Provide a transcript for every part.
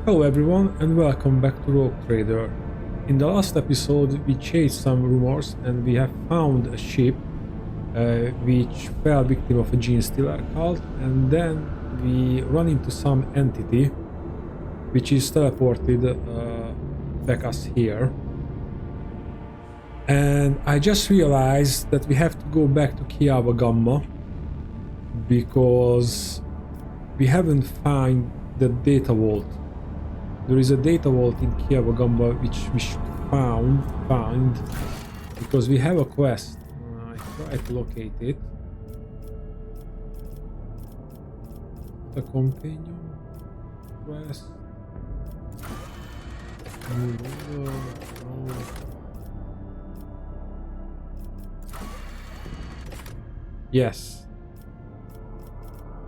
Hello everyone and welcome back to Rogue Trader. In the last episode we chased some rumors and we have found a ship which fell victim of a gene stealer cult, and then we run into some entity which is teleported back us here. And I just realized that we have to go back to Kiava Gamma because we haven't found the data vault. There is a data vault in Kiava Gamma which we should find because we have a quest. I try to locate it. The companion quest. Yes.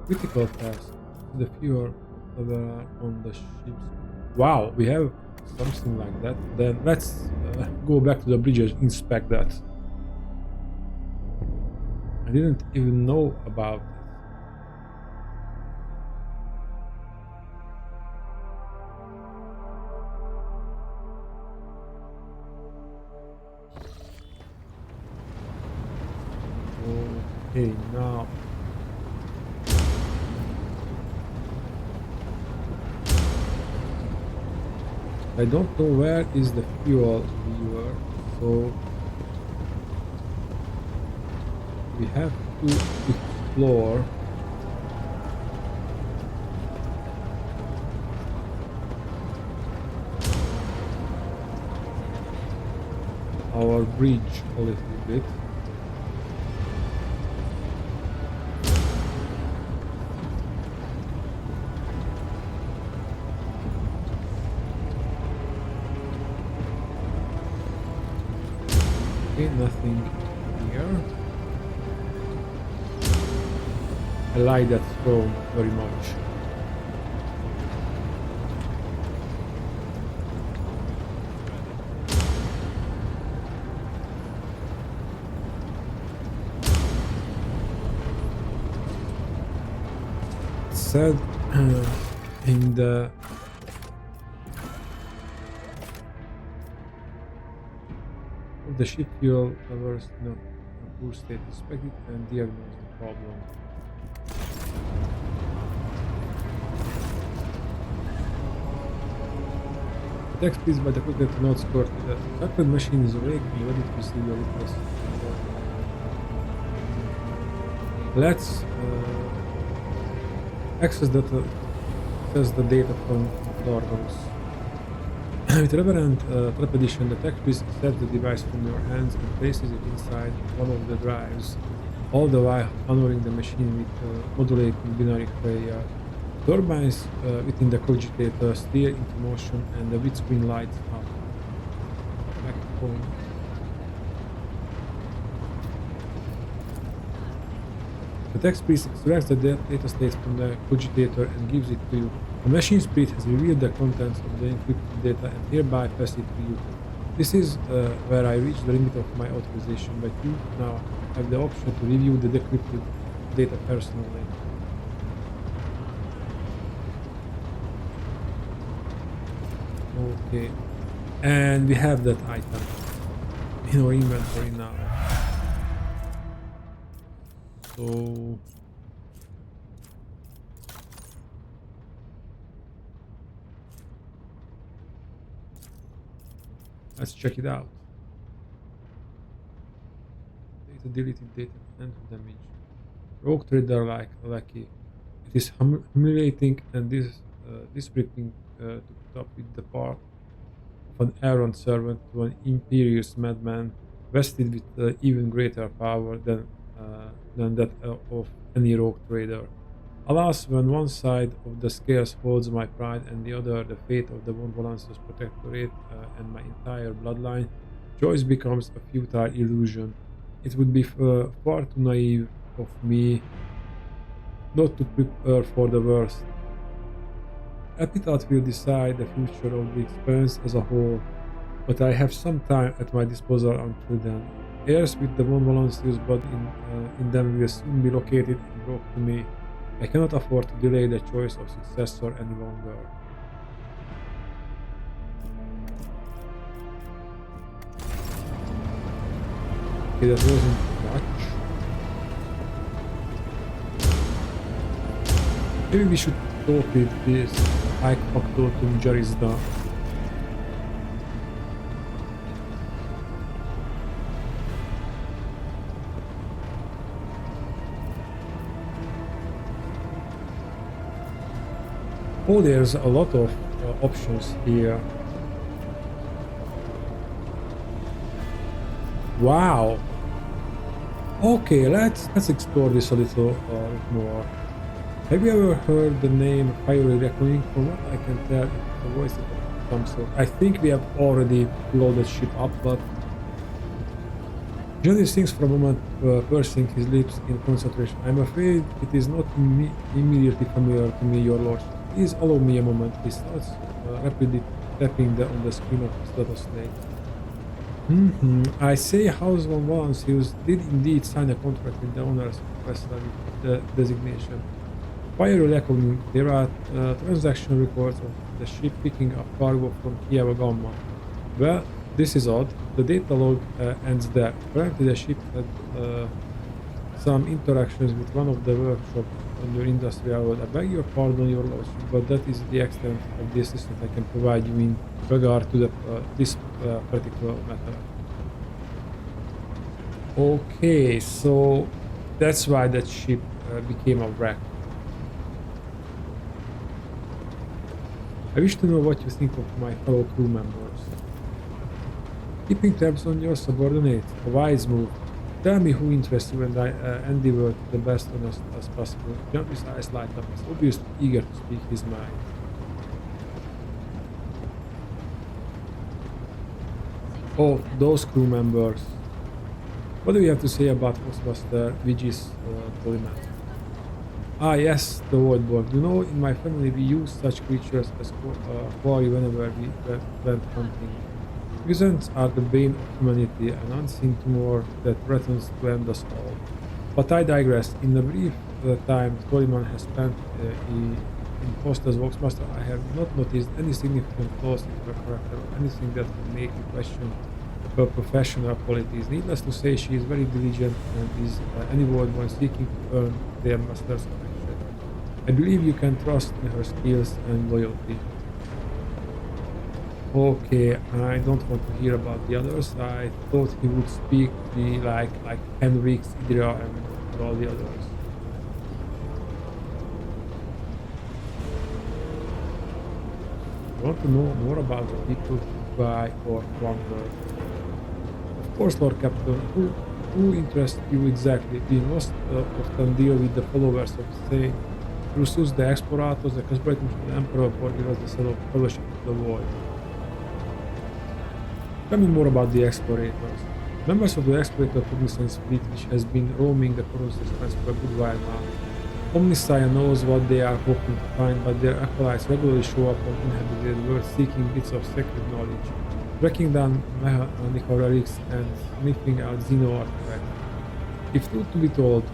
Critical test. The fewer level on the ship's. Wow, we have something like that. Then let's go back to the bridge and inspect that. I didn't even know about it. Okay, now. I don't know where is the fuel lever, so we have to explore our bridge a little bit. Okay, nothing here. I like that throne very much. It said in the the ship fuel levels in a poor state, inspect it and diagnose the problem. The text please by the quickly to not score. The captured machine is awake and ready to receive your request. Let's access the data from Nurgle. With reverent trepidation, the tech priest accepts the device from your hands and places it inside one of the drives, all the while honoring the machine with modulating binary prayer. Turbines within the cogitator steer into motion and the windscreen lights up. Back point. The text priest extracts the data states from the cogitator and gives it to you. The machine spirit has revealed the contents of the encrypted data and hereby pass it to you. This is where I reach the limit of my authorization, but you now have the option to review the decrypted data personally. Okay, and we have that item in our inventory now. So let's check it out. Data deleted, data and damage. Rogue Trader like lucky. It is humiliating and disrespecting to put up with the part of an errant servant to an imperious madman vested with even greater power than that of any rogue trader. Alas, when one side of the scales holds my pride and the other the fate of the Von Balance's protectorate and my entire bloodline, choice becomes a futile illusion. It would be far too naive of me not to prepare for the worst. Appetite will decide the future of the expanse as a whole, but I have some time at my disposal until then. Heirs with the Von Balance's blood in them will soon be located and brought to me. I cannot afford to delay the choice of successor any longer. Okay, that wasn't much. Maybe we should talk with this Ike Factotum Jarizda. Oh, there's a lot of options here. Wow. Okay, let's explore this a little more. Have you ever heard the name Fiery Reckoning? From what I can tell, it's the voice of some sort. I think we have already loaded ship up, but Johnny thinks for a moment, pursing his lips in concentration. I'm afraid it is not immediately familiar to me, your lordship. Please allow me a moment. He starts rapidly tapping on the screen of his little slate. I say House One once he did indeed sign a contract with the owners vessel with the designation. Fiery Reckoning, there are transaction records of the ship picking up cargo from Kiava Gamma. Well, this is odd. The data log ends there. Apparently the ship had some interactions with one of the workshops on your industrial road. I beg your pardon, your lordship, but that is the extent of the assistance I can provide you in regard to this particular matter. Okay, so that's why that ship became a wreck. I wish to know what you think of my fellow crew members. Keeping tabs on your subordinates, a wise move. Tell me who interests you and I endeavor to the best honest as possible. Johnny's eyes light up. He's obviously eager to speak his mind. Oh, those crew members. What do you have to say about Ghostbuster Vigis Polymath? Ah yes, the Voidborn. You know, in my family we use such creatures as quarry whenever we went hunting. Wizards are the bane of humanity, an unseen tumor that threatens to end us all. But I digress. In the brief time Toliman has spent in post as Voxmaster, I have not noticed any significant flaws in her character or anything that would make me question her professional qualities. Needless to say, she is very diligent and is any Voidborn seeking to earn their master's affection. I believe you can trust in her skills and loyalty. Okay, I don't want to hear about the others. I thought he would speak the like Henrik's, Idra, and all the others. I want to know more about the people who buy or conquer. Of course, Lord Captain, who interests you exactly? We most often deal with the followers of Saint Drusus, the Explorators, the Cosbritons, the Emperor, or even the Fellowship of the Void. Tell me more about the Explorators. Members of the Explorator Cognizance fleet, which has been roaming the Coruscant Expanse for a good while now. Omnissiah knows what they are hoping to find, but their acolytes regularly show up on inhabited worlds seeking bits of sacred knowledge, tracking down mechanical relics and sniffing out Xeno artifacts. If truth to be told,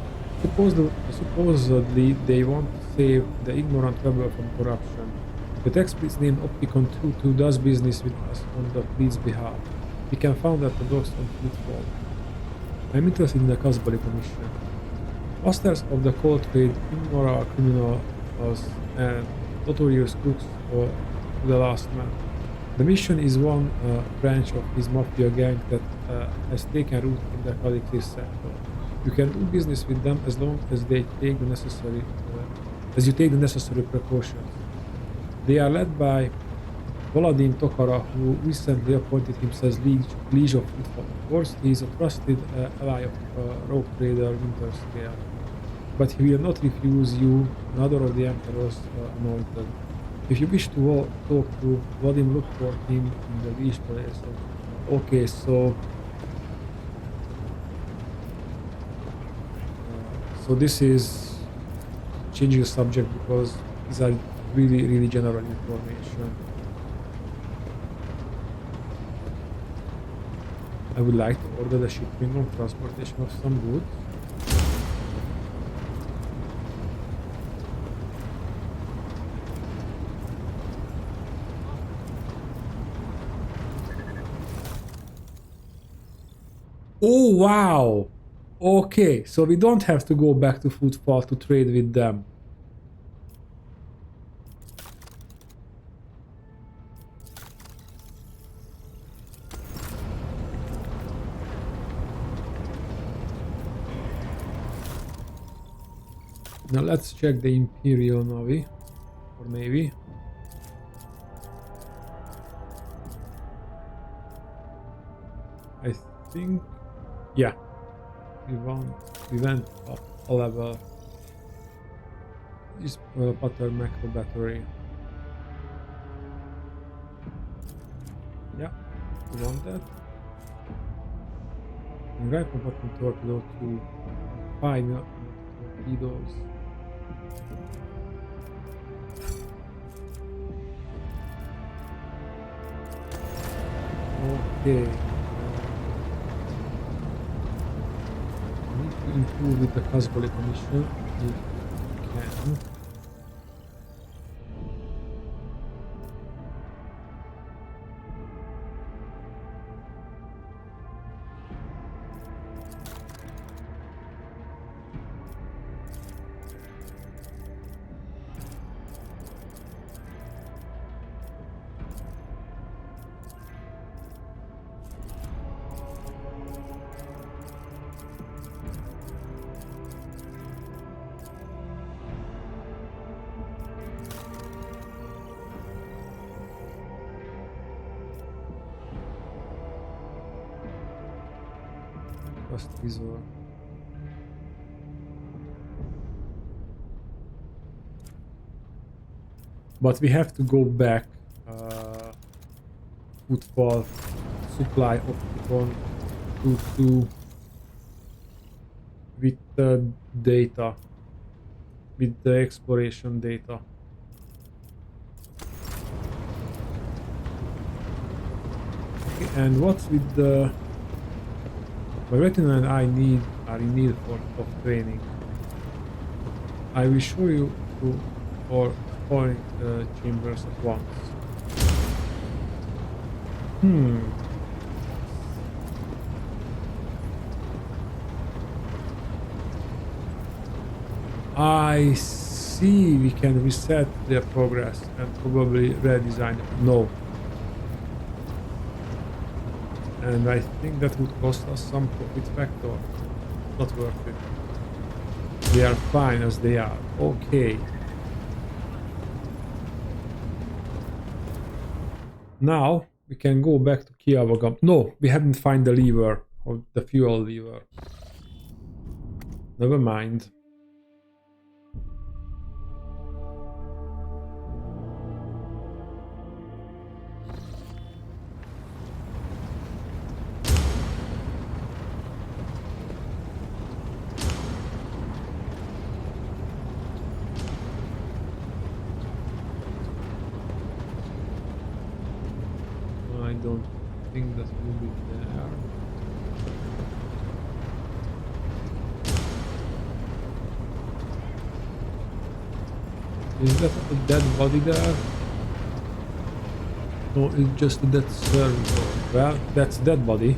supposedly they want to save the ignorant rebel from corruption. The text fleet's named Opticon 2 does business with us on the fleet's behalf. We can found at the docks on Fleetfall. I'm interested in the Casbali Commission. Masters of the cold trade, immoral criminals, and notorious crooks to the last man. The mission is one branch of his mafia gang that has taken root in the Calixis sector. You can do business with them as long as they take the necessary, as you take the necessary precautions. They are led by Voladin Tokara, who recently appointed himself Liege of Fleetfall. Of course, he is a trusted ally of rogue trader Winterscale, but he will not refuse you another of the Emperor's anointed. If you wish to talk to Voladin, look for him in the Liege Palace. Okay, so this is changing the subject because these are really general information. I would like to order the shipping or transportation of some goods. Oh, wow! Okay, so we don't have to go back to Footfall to trade with them. Now let's check the Imperial Navy, or Navy. I think, yeah, we went up a level. This Pater Macro Battery. Yeah, we want that. And rifle button torpedo to 5 torpedoes. Okay. Need to improve with the Cosmopolitan mission if we can. First visor. But we have to go back. Footfall supply opticon to with the data, with the exploration data. Okay, and what's with the my retina and I are in need of training. I will show you to our foreign chambers at once. I see we can reset their progress and probably redesign it. No. And I think that would cost us some profit factor. Not worth it. They are fine as they are. Okay. Now we can go back to Kiava Gamma. No, we haven't found the lever, or the fuel lever. Never mind. I don't think that will be there. Is that a dead body there? No, it's just a dead servitor. Well, that's dead body.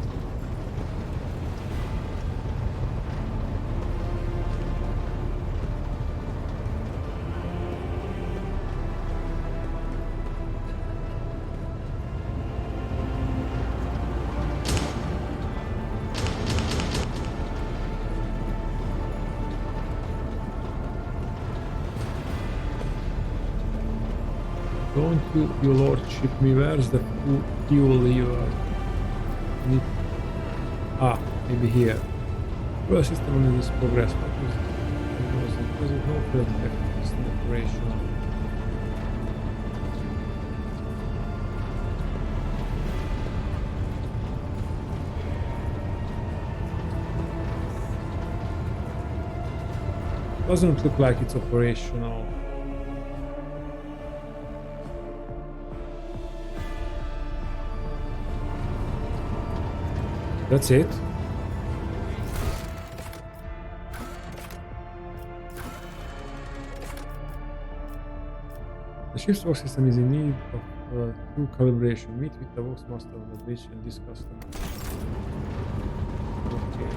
Don't you, your lordship, me, where's the fuel lever? Maybe here. Fuel system on this progress. Because of no field effect is in operation. Doesn't look like it's operational. That's it. The ship's work system is in need of true calibration. Meet with the works master on the bridge and discuss them. Okay.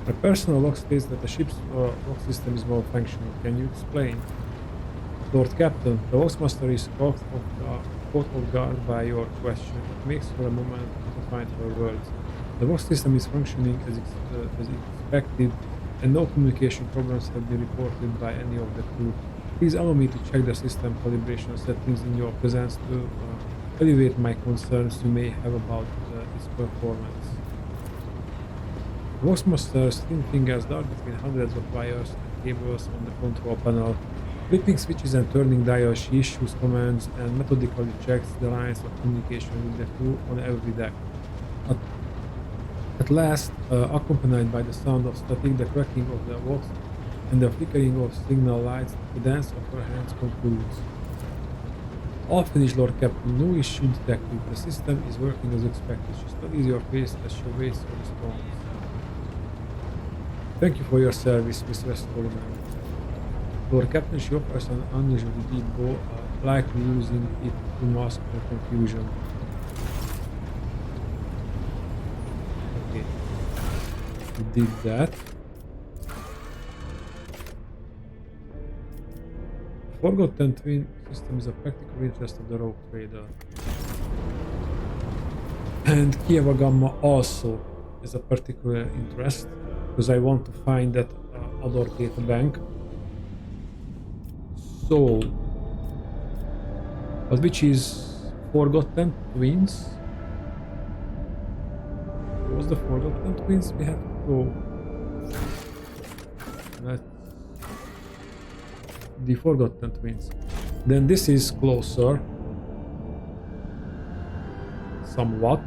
My personal log states that the ship's log system is malfunctioning. Can you explain? Lord Captain, the Voxmaster is caught off guard by your question. It makes her a moment to find her words. The Vox system is functioning as expected, and no communication problems have been reported by any of the crew. Please allow me to check the system calibration settings in your presence to alleviate my concerns you may have about its performance. The Voxmaster's thin fingers dart between hundreds of wires and cables on the control panel. Flipping switches and turning dials, she issues commands and methodically checks the lines of communication with the crew on every deck. At last, accompanied by the sound of static, the cracking of the wax, and the flickering of signal lights, the dance of her hands concludes. All finished, Lord Captain. No issue detected. The system is working as expected. She studies your face as she awaits your response. Thank you for your service, Miss Westholman. Lord Captain, she offers an unusually deep bow, likely using it to mask her confusion. Okay, we did that. Forgotten Twin system is a practical interest of the rogue trader. And Kiava Gamma also is a particular interest, because I want to find that other data bank. So, but which is Forgotten Twins? What was the Forgotten Twins we had to go? That's the Forgotten Twins. Then this is closer. Somewhat.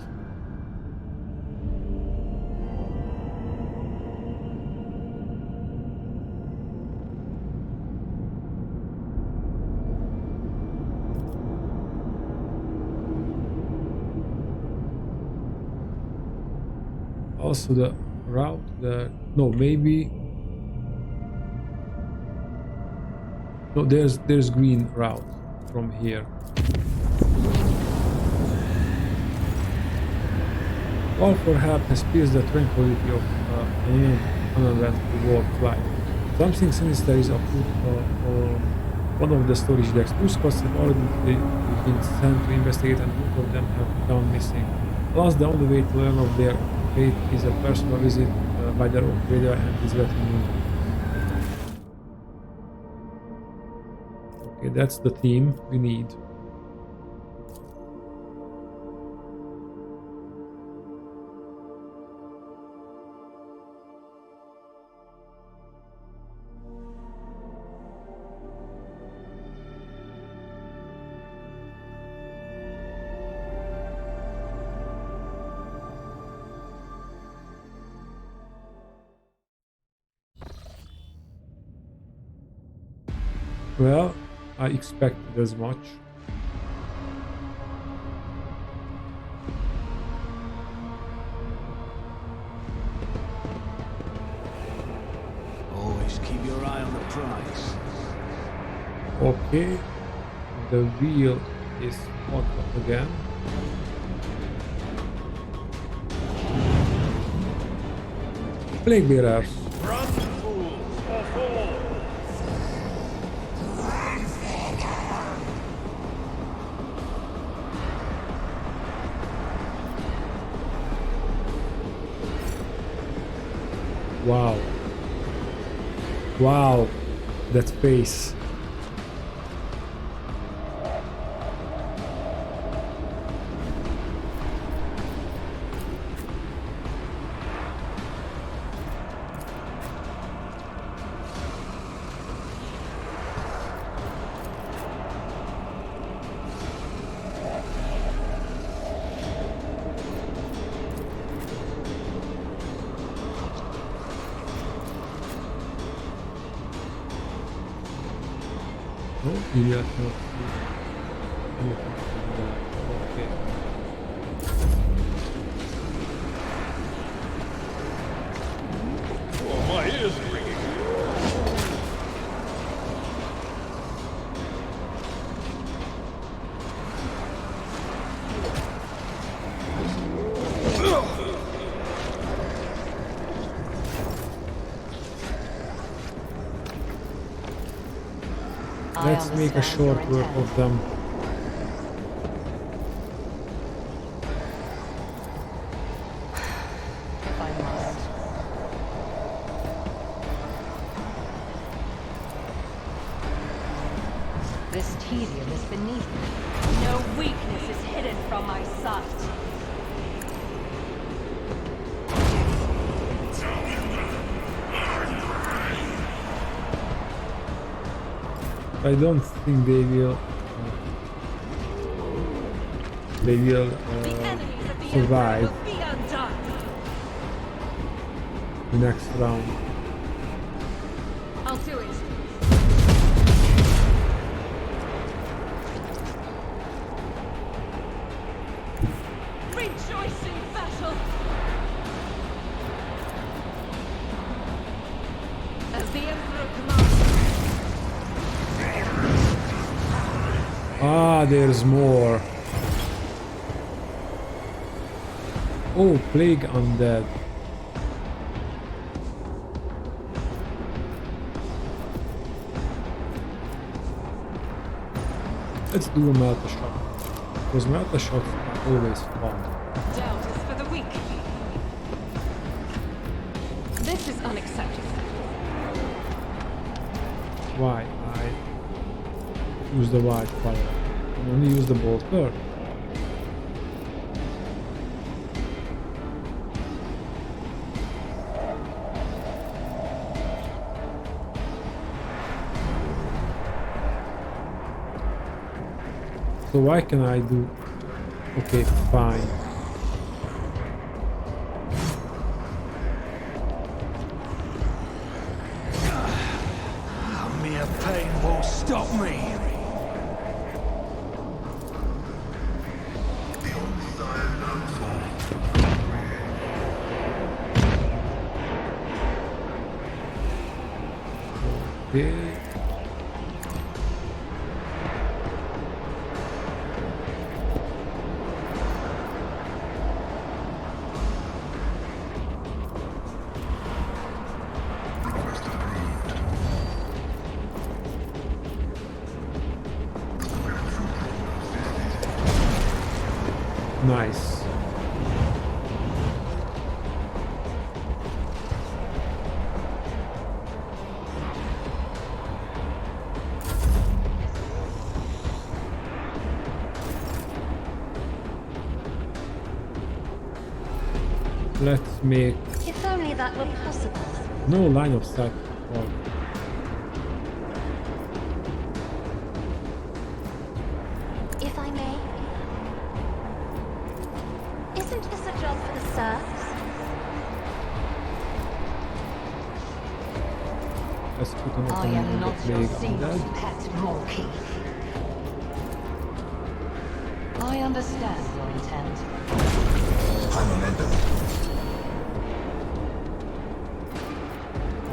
Also the route, maybe no, there's green route from here. Call for help has pierced the tranquility of an uneventful warp flight. Something sinister is afoot on one of the storage decks. Two Scots have already been sent to investigate, and both of them have gone missing. Alas, the only way to learn of their fate is a personal visit by the rogue trader and his retinue. Okay, that's the team we need. Well, I expected as much. Always keep your eye on the prize. Okay, the wheel is hot up again. Plague bearers. Run, fools, or fall! Wow. Wow. That face. No, you cannot see anything from that. Okay. Oh, my ears are ringing. Let's make a short work of them. If I must. This tedium is beneath me. No weakness is hidden from my sight. I don't think they will. They will The enemies of the survive Emperor will be undone. the next round. I'll do it. Rejoice in battle. As the Emperor commands. Ah, there's more. Oh, plague undead. Let's do a melter shot. Because melter shots are always fun. Doubt is for the weak. This is unacceptable. Why? I use the white fire. I only use the bolter. So why can I do? Okay, fine. Mere pain won't stop me. Okay. Nice. Let's make If only that were possible. no line of sight. Oh, If I may. Isn't this a job for the serfs? let's put an I opening am in the not your plague seaman's undead. pet Morky. I understand your intent.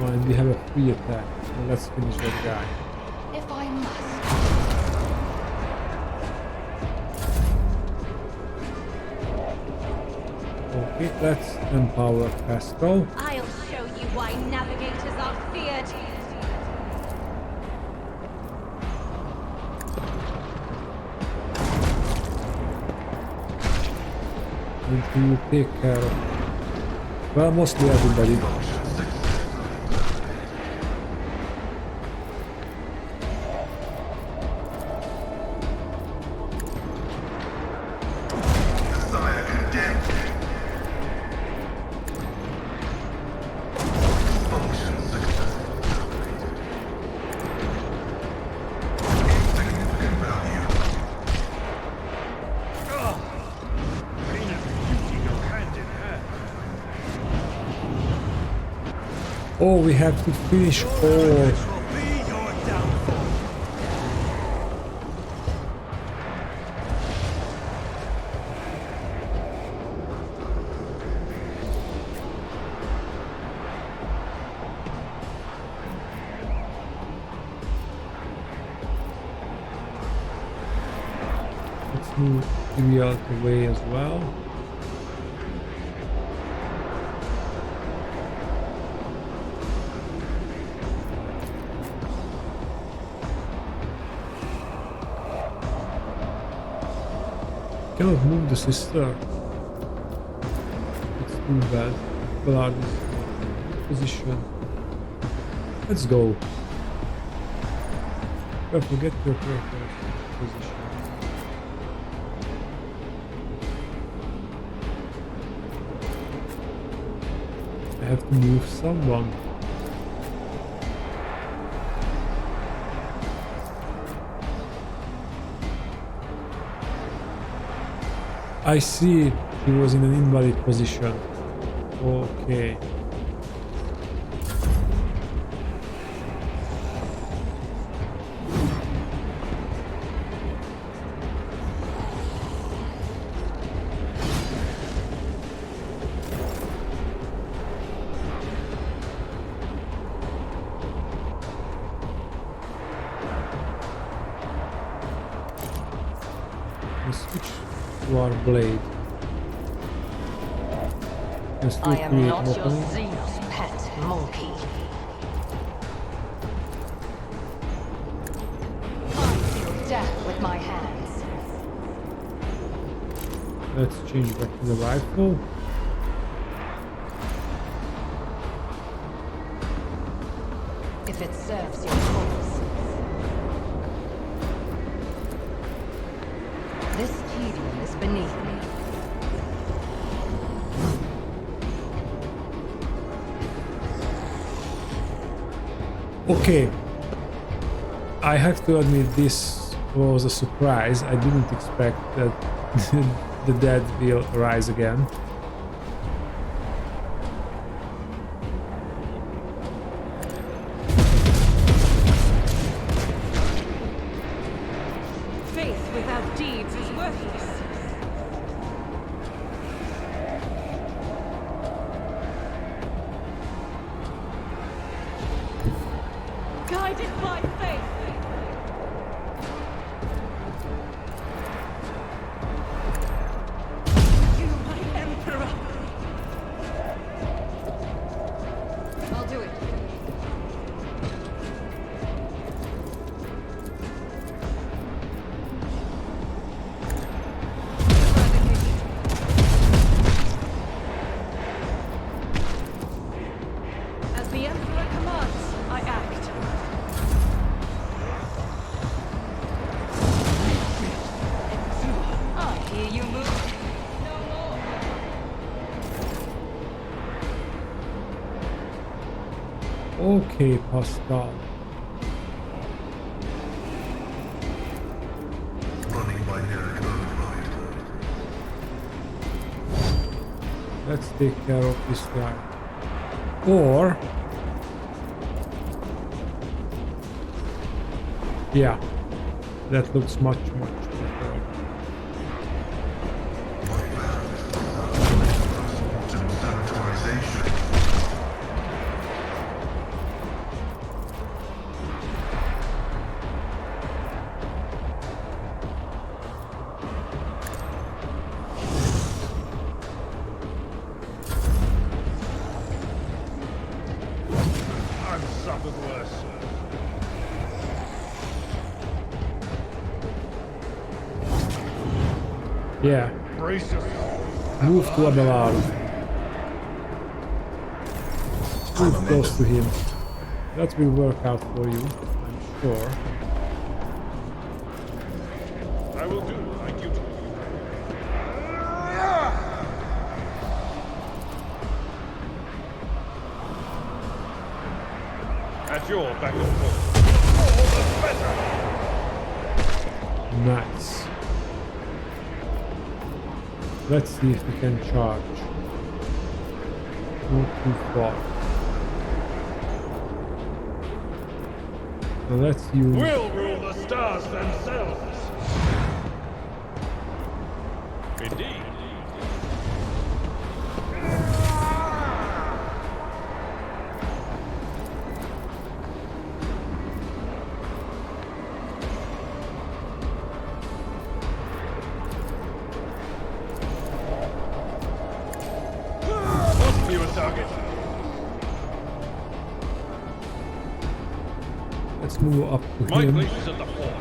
Oh, and we have a free attack. So let's finish that guy. If I must. Okay, let's empower Pascal. I'll show you why navigators are feared. And he will take care of, well, mostly everybody. Pain and beauty go hand in hand. Oh, we have to finish all. This will be your downfall. Let's move TV out the way as well. Cannot move the sister. It's too bad. Blood is in good position. Let's go. Don't forget your character's position. I have to move someone. I see he was in an invalid position. Okay. We switch to our blade. Can still I am create not your weapons. Xenos pet monkey. I feel death with my hands. Let's change back to the rifle. If it serves your cause. This tedium is beneath me. Okay. I have to admit this was a surprise. I didn't expect that the dead will rise again. Faith without deeds is worthless. Guided by faith. You, my emperor. I'll do it. As the emperor commands, I act. I hear you move. No more. Okay, Pascal. Let's take care of this guy. Or... yeah, that looks much better. I've suffered worse, sir. Yeah, Brace yourself. move to Abelard. Move close to him. That will work out for you, I'm sure. I will do my duty. At your back and forth. All the better. Nice. Let's see if we can charge. Not too far. So let's use... We'll rule the stars themselves. Indeed. target. Let's move up to My him place is at the fort.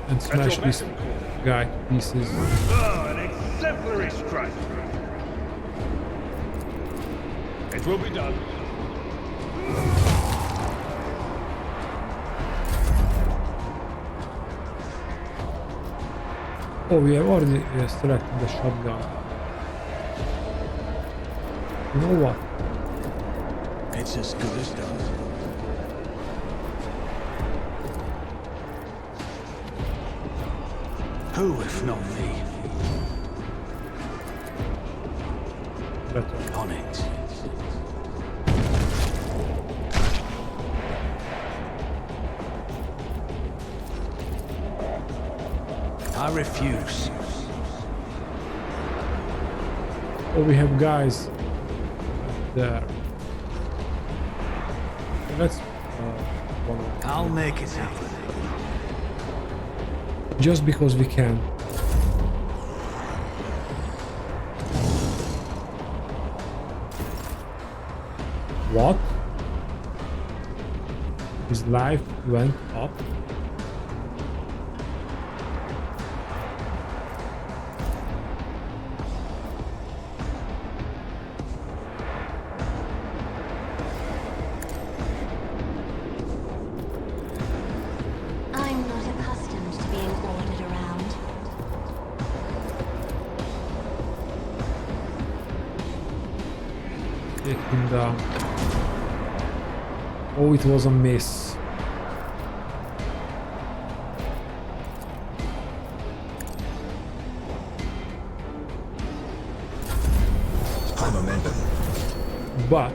and smash your this beck and call. guy to pieces. Ah, an exemplary strike. It will be done. Oh, we have already selected the shotgun. You know what? It's as good as done. Who, if not me? Better. On it. I refuse. Oh, we have guys there. Let's follow. I'll make it happen. Just because we can. What? His life went up? I'm not accustomed to being ordered around. Take him down. Oh, it was a miss. I'm a member. But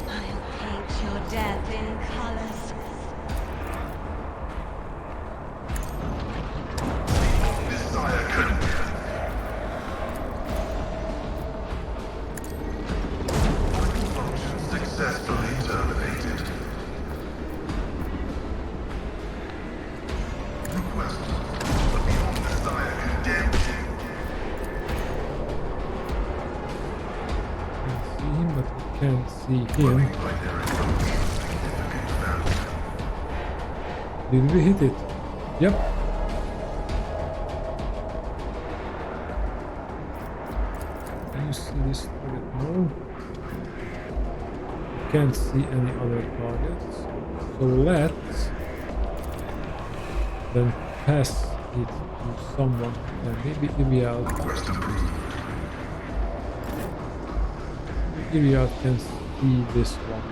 I'll paint your death in colors. Successfully terminated. Request. The beyond desire condemned. I can see him, but I can't see him. Did we hit it? Yep. Can you see this target? No. Can't see any other targets. So let's then pass it to someone. Maybe Iliad. Request approved. Iliad can see this one.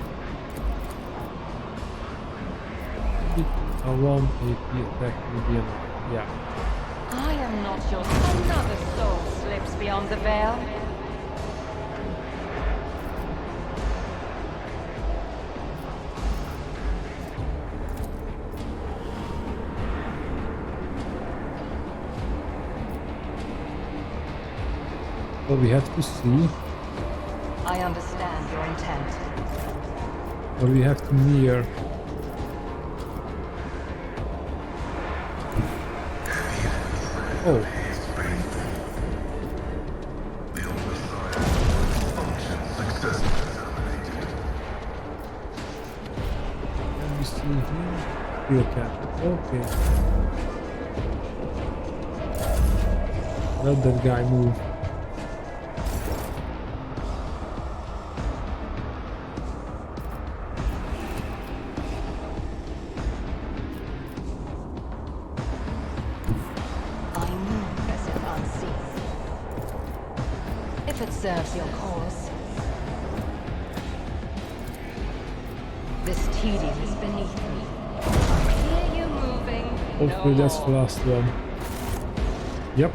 A 1 AP attack will be enough. Yeah. I am not your son. Another soul slips beyond the veil. So we have to see, I understand your intent. or we have to near. Oh, Beyond desire. Function successfully terminated. can we see him? Still can't. Okay. Let that guy move. I move as if unseen. If it serves your cause. This tedium is beneath me. I hear you moving. Hopefully no that's the more. last one. Yep.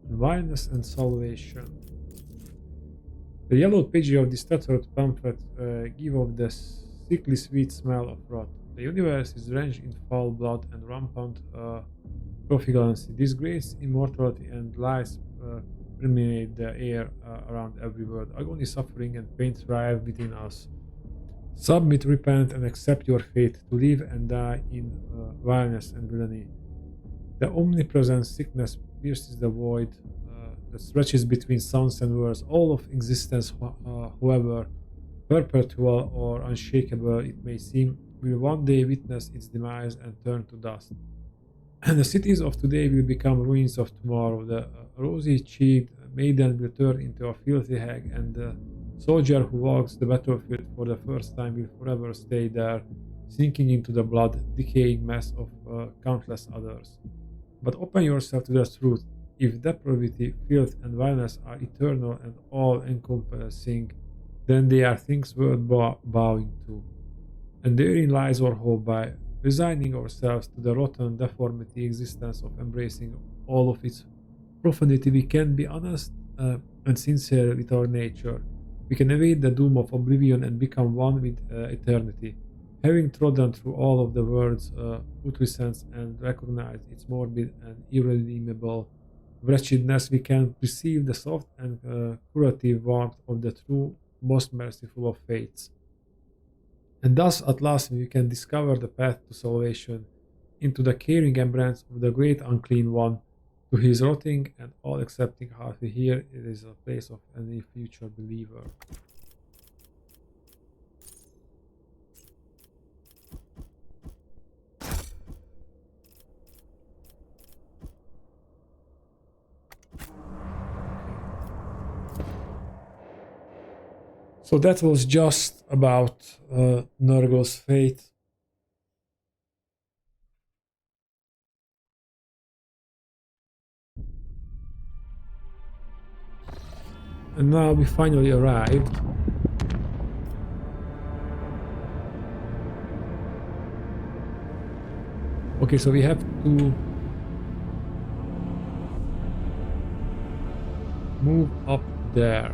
Violence and salvation. The yellowed pages of this tattered pamphlet give off the sickly sweet smell of rot. The universe is drenched in foul blood and rampant profligacy. Disgrace, immortality, and lies permeate the air around every word. Agony, suffering, and pain thrive within us. Submit, repent, and accept your fate to live and die in vileness and villainy. The omnipresent sickness pierces the void that stretches between sounds and words. All of existence, however perpetual or unshakable it may seem, will one day witness its demise and turn to dust. And the cities of today will become ruins of tomorrow. The rosy-cheeked maiden will turn into a filthy hag, and the soldier who walks the battlefield for the first time will forever stay there, sinking into the blood, decaying mass of countless others. But open yourself to the truth. If depravity, filth, and violence are eternal and all-encompassing, then they are things worth bowing to. And therein lies our hope. By resigning ourselves to the rotten deformity existence of embracing all of its profanity, we can be honest and sincere with our nature. We can evade the doom of oblivion and become one with eternity. Having trodden through all of the world's putrescence and recognized its morbid and irredeemable wretchedness, we can perceive the soft and curative warmth of the true, most merciful of fates. And thus, at last, we can discover the path to salvation, into the caring embrace of the great unclean one. To his rotting and all-accepting heart, here it is a place of any future believer. So that was just about Nurgle's fate. And now we finally arrived. Okay, so we have to move up there.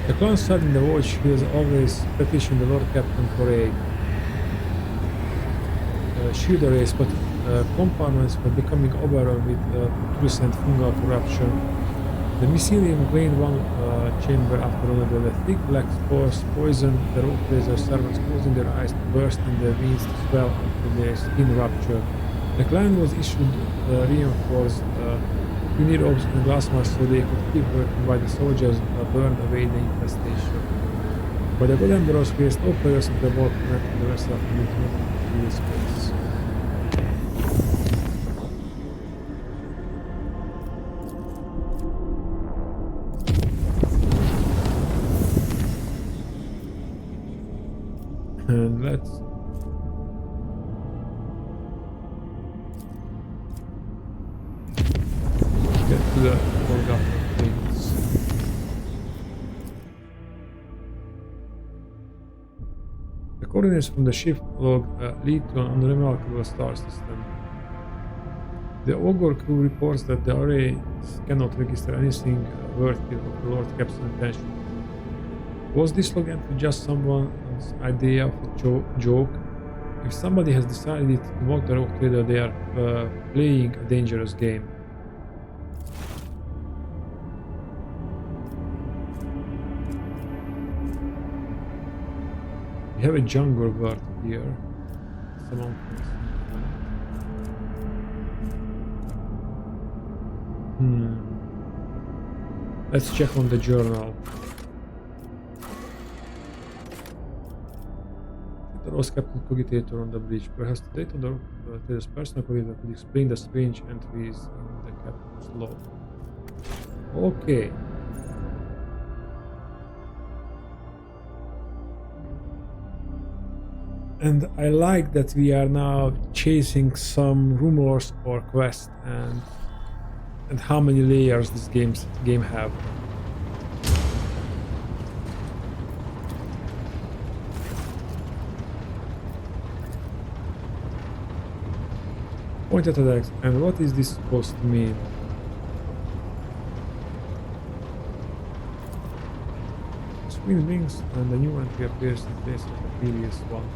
The clan sat in the watch. He has always petitioned the Lord Captain for aid. Shield the race, but compartments were becoming overrun with recent fungal corruption. The mycelium drained one chamber after another. The thick black spores poisoned the road trader servants, causing their eyes to burst and their veins to swell until their skin ruptured. The clan was issued reinforced unit robes and glass masks so they could keep working while the soldiers burned away the infestation. But the God Emperors faced all players of the war and the rest of the military space. And let's get to the forgotten things. The coordinates from the shift log lead to an unremarkable star system. The Ogre crew reports that the array cannot register anything worthy of the Lord Captain's attention. Was this log entry just someone's idea of a joke? If somebody has decided to mock the rogue trader, they are playing a dangerous game. We have a jungle bird here. Someone Let's check on the journal. The Rose Captain Cogitator on the bridge. Perhaps the date of the trader's personal cogitator could explain the strange entries in the captain's log. Okay. And I like that we are now chasing some rumors or quests and how many layers this game have. Pointed attacks, and what is this supposed to mean? Screen blinks and a new entry appears in place of the previous one.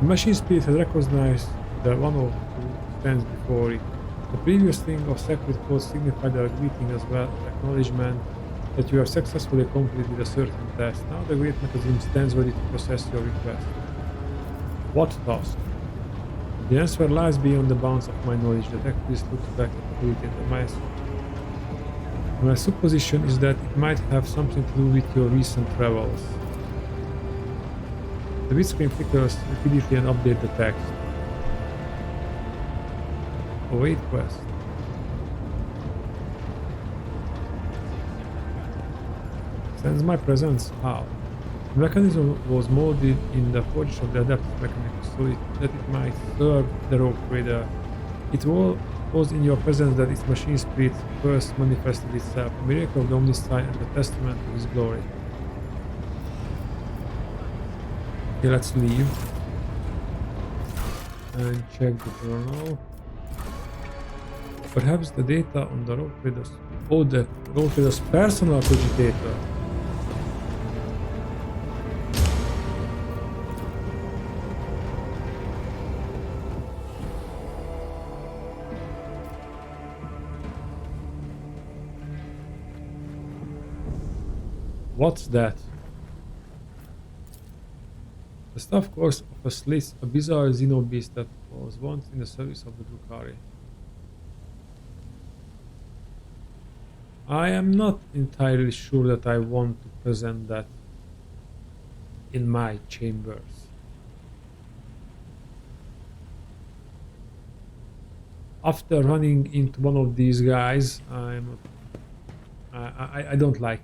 The machine spirit has recognized the one of who stands before it. The previous string of sacred codes signified a greeting as well as acknowledgement that you have successfully completed a certain task. Now the great mechanism stands ready to process your request. What task? The answer lies beyond the bounds of my knowledge. The activist looks back at the bulletin. My supposition is that it might have something to do with your recent travels. The bit screen flickers repeatedly and update the text. Await quest. Sense my presence? How? The mechanism was molded in the forge of the adaptive mechanism so that it might serve the rogue trader. It was in your presence that its machine spirit first manifested itself, a miracle of the Omniscient and a testament to his glory. Okay, let's leave and check the journal. Perhaps the data on the rogue trader's the rogue trader's personal cogitator. What's that? The staff course of a Sliss, a bizarre xenobeast that was once in the service of the Drukhari. I am not entirely sure that I want to present that in my chambers. After running into one of these guys, I don't like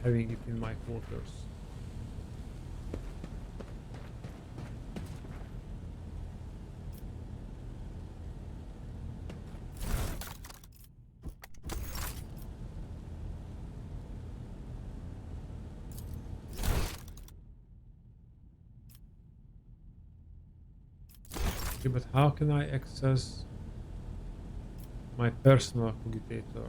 having it in my quarters. Okay, but how can I access my personal cogitator?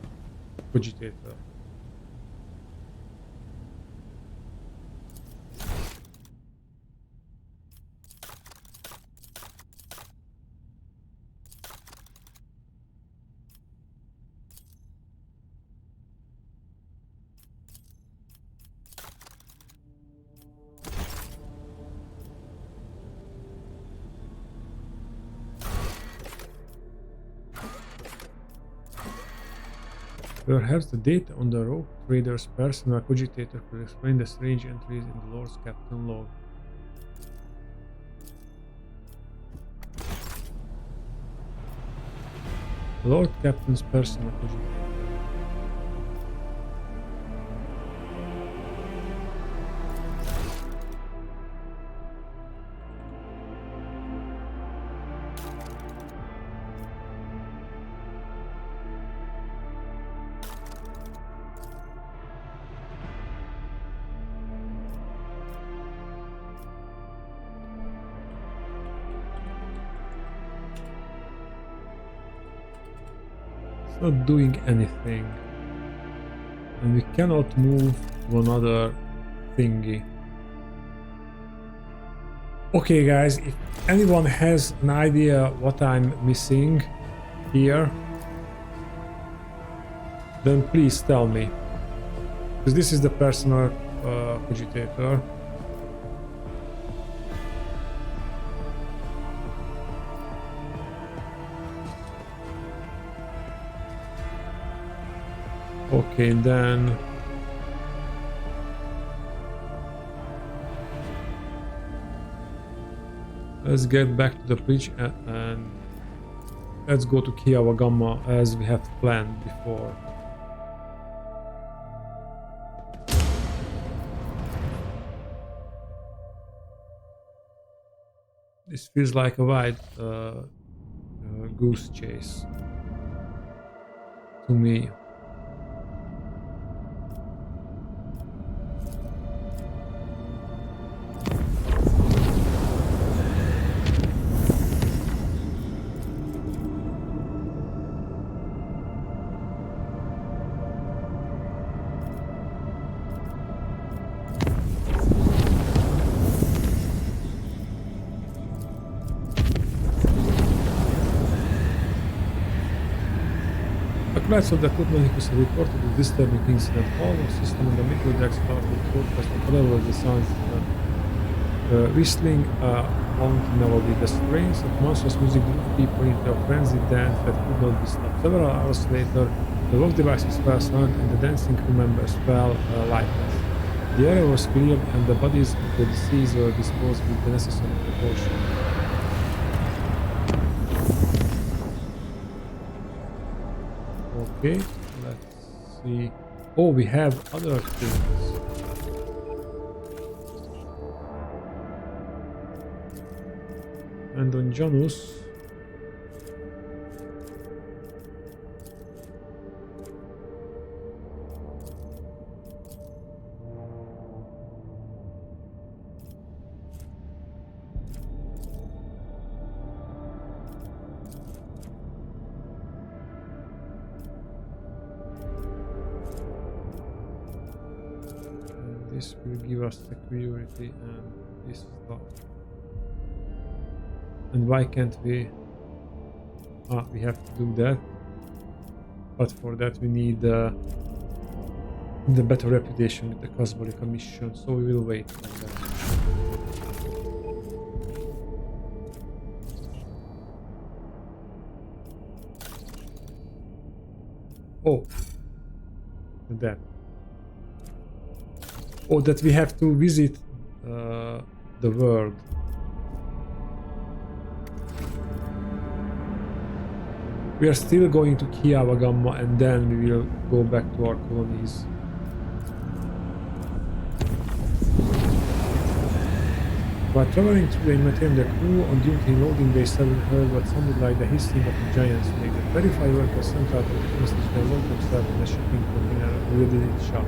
Perhaps the data on the rogue trader's personal cogitator could explain the strange entries in the Lord's Captain log. Lord Captain's personal cogitator. Not doing anything, and we cannot move to another thingy. Okay guys, if anyone has an idea what I'm missing here, then please tell me, because this is the personal cogitator. Okay, then let's get back to the bridge and let's go to Kiava Gamma as we have planned before. This feels like a wild goose chase to me. Pilots of the Copernicus reported a disturbing incident. All the system on the middle deck started to broadcast whatever the sounds whistling along melody. The strains of monstrous music drew people into a frenzied dance that could not be stopped. Several hours later, the work devices fell silent and the dancing crew members fell lifeless. The area was cleared and the bodies of the deceased were disposed with the necessary precaution. Okay, let's see. Oh, we have other things. And on Janus. This will give us security and this stuff. And why can't we? We have to do that. But for that we need the better reputation with the Cosmolica mission, so we will wait on that. Oh, that. Oh, that we have to visit the world. We are still going to Kiava Gamma and then we will go back to our colonies. While traveling through the inventory, the crew on duty in loading bay 7 heard what sounded like the hissing of a giant snake. The verified workers sent out a message that locked themselves in a shipping container within its shop.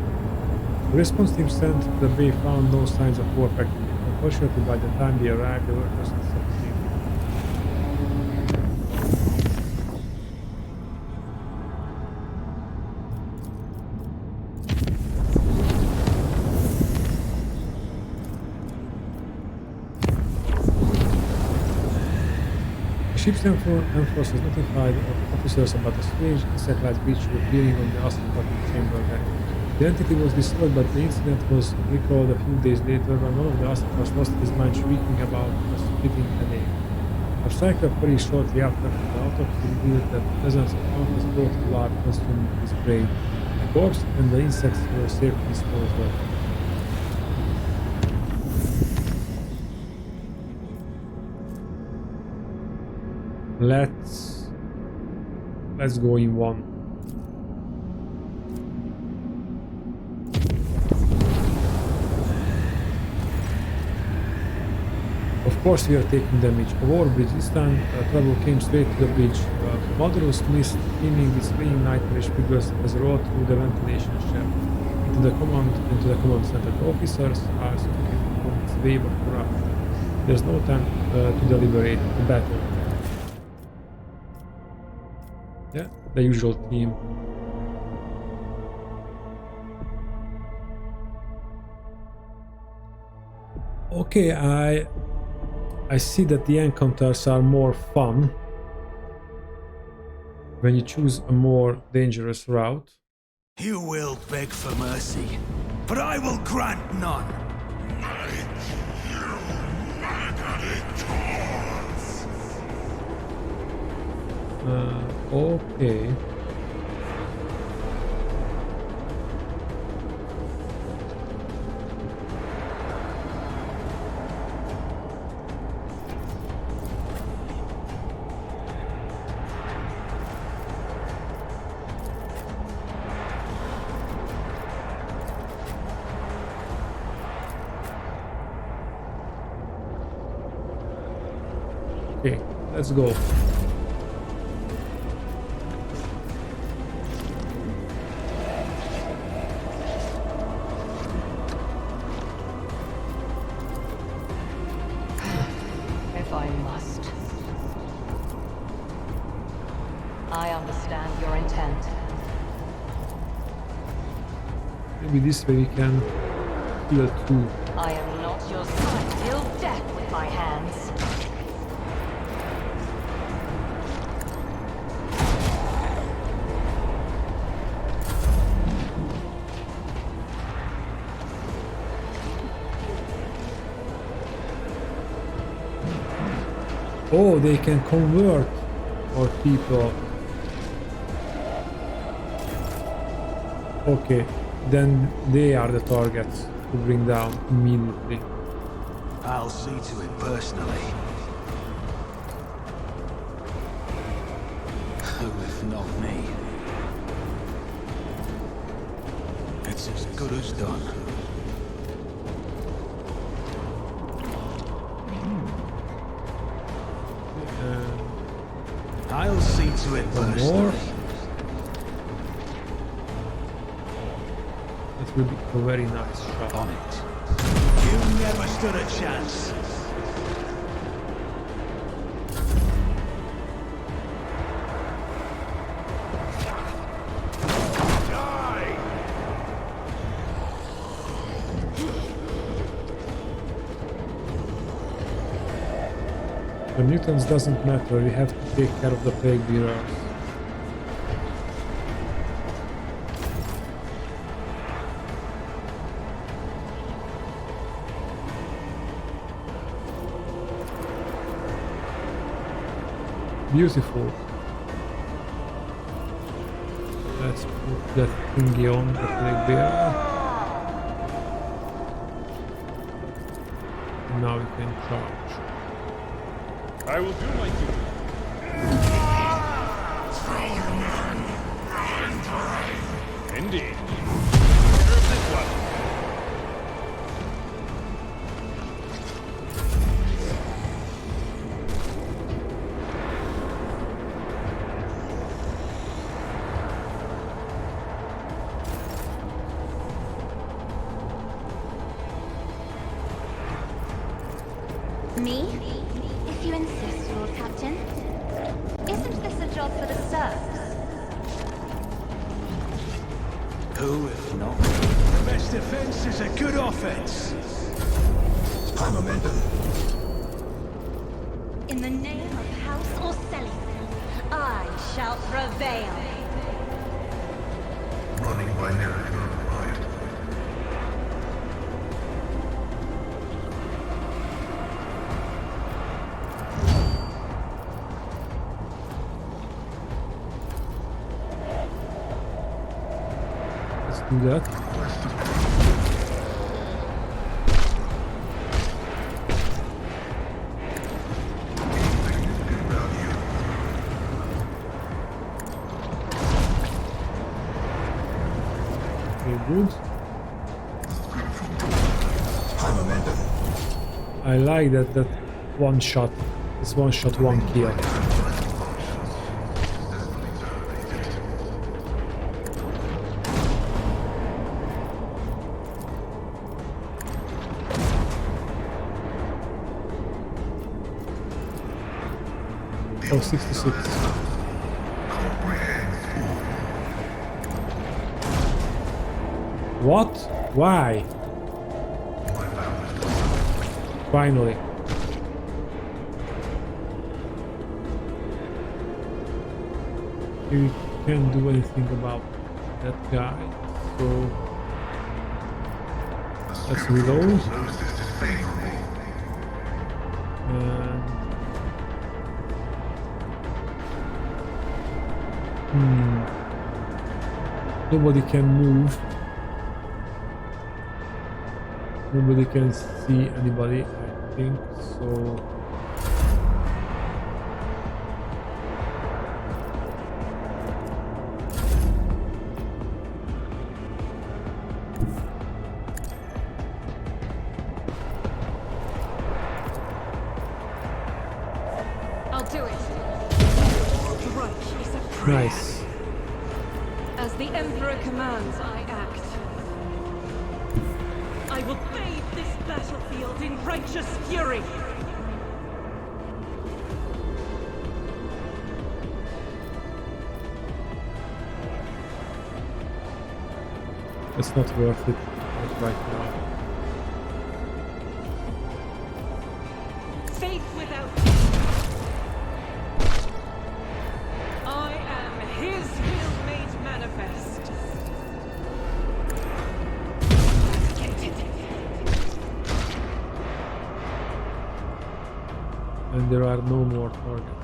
The response team sent to the bay found no signs of war activity. Unfortunately, by the time they arrived, the workers had succeeded. The ship's enforcers notified officers about a strange insect-like creature appearing on the astronaut chamber deck. The entity was discovered, but the incident was recalled a few days later when one of the astronauts lost his mind shrieking about spitting a name. A cycle very shortly after, the autopsy revealed that dozens of countless growth of life consumed his brain. The corpse and the insects were safely disposed of. Let's go in one. Of course we are taking damage. A war bridge. This time trouble came straight to the bridge. Motherless mist teeming with fleeing nightmarish figures has rolled through the ventilation shaft into the command center. The officers are suffocating from its wave of corruption. There's no time to deliberate. The battle. Yeah, the usual theme. Okay, I see that the encounters are more fun when you choose a more dangerous route. You will beg for mercy, but I will grant none. Okay. Okay, let's go. If I must. I understand your intent. Maybe this way we can kill two. I am not your son. Deal death with my hands. Oh, they can convert our people. Okay, then they are the targets to bring down immediately. I'll see to it personally. Who if not me? It's as good as done. I'll see to it One more. personally. That will be a very nice shot. On it. You never stood a chance. The mutants doesn't matter, we have to take care of the plague bearers. Beautiful. Let's put that thingy on the plague bearer. And now we can charge. I will do my duty. Indeed. Care of this one. Me? If you insist, Lord Captain. Isn't this a job for the serfs? Who if not me? The best defense is a good offense. Armamentum. In the name of House Orselli, I shall prevail. Running by narrative right. Let's do that. Okay, good. Armamentum. I like that one shot. It's one shot, one kill. Oh, 66. What? Why? Finally. You can't do anything about that guy, so let's reload. And nobody can move. Nobody can see anybody, I think, so do it. The Reich is a prayer. Nice. As the Emperor commands, I act. I will bathe this battlefield in righteous fury. It's not worth it right now. Faith without I am his will made manifest. And there are no more targets.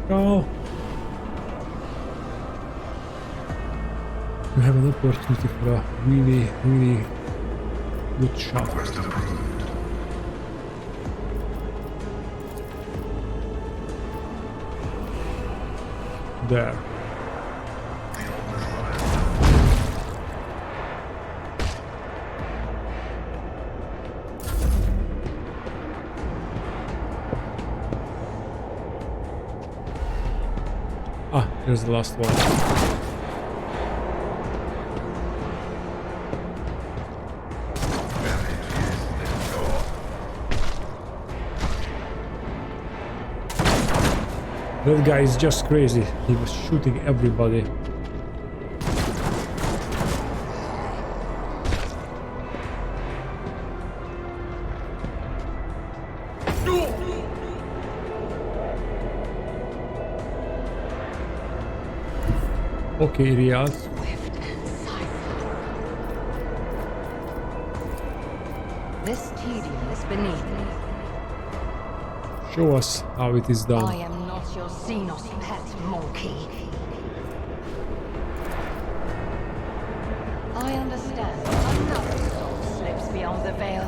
Go. You have an opportunity for a really, really good shot. There. Ah, here's the last one. That guy is just crazy. He was shooting everybody. Okay, Riaz. Swift and silent. This tedium is beneath me. Show us how it is I done. am not your Xenos pet monkey. I understand another soul slips beyond the veil.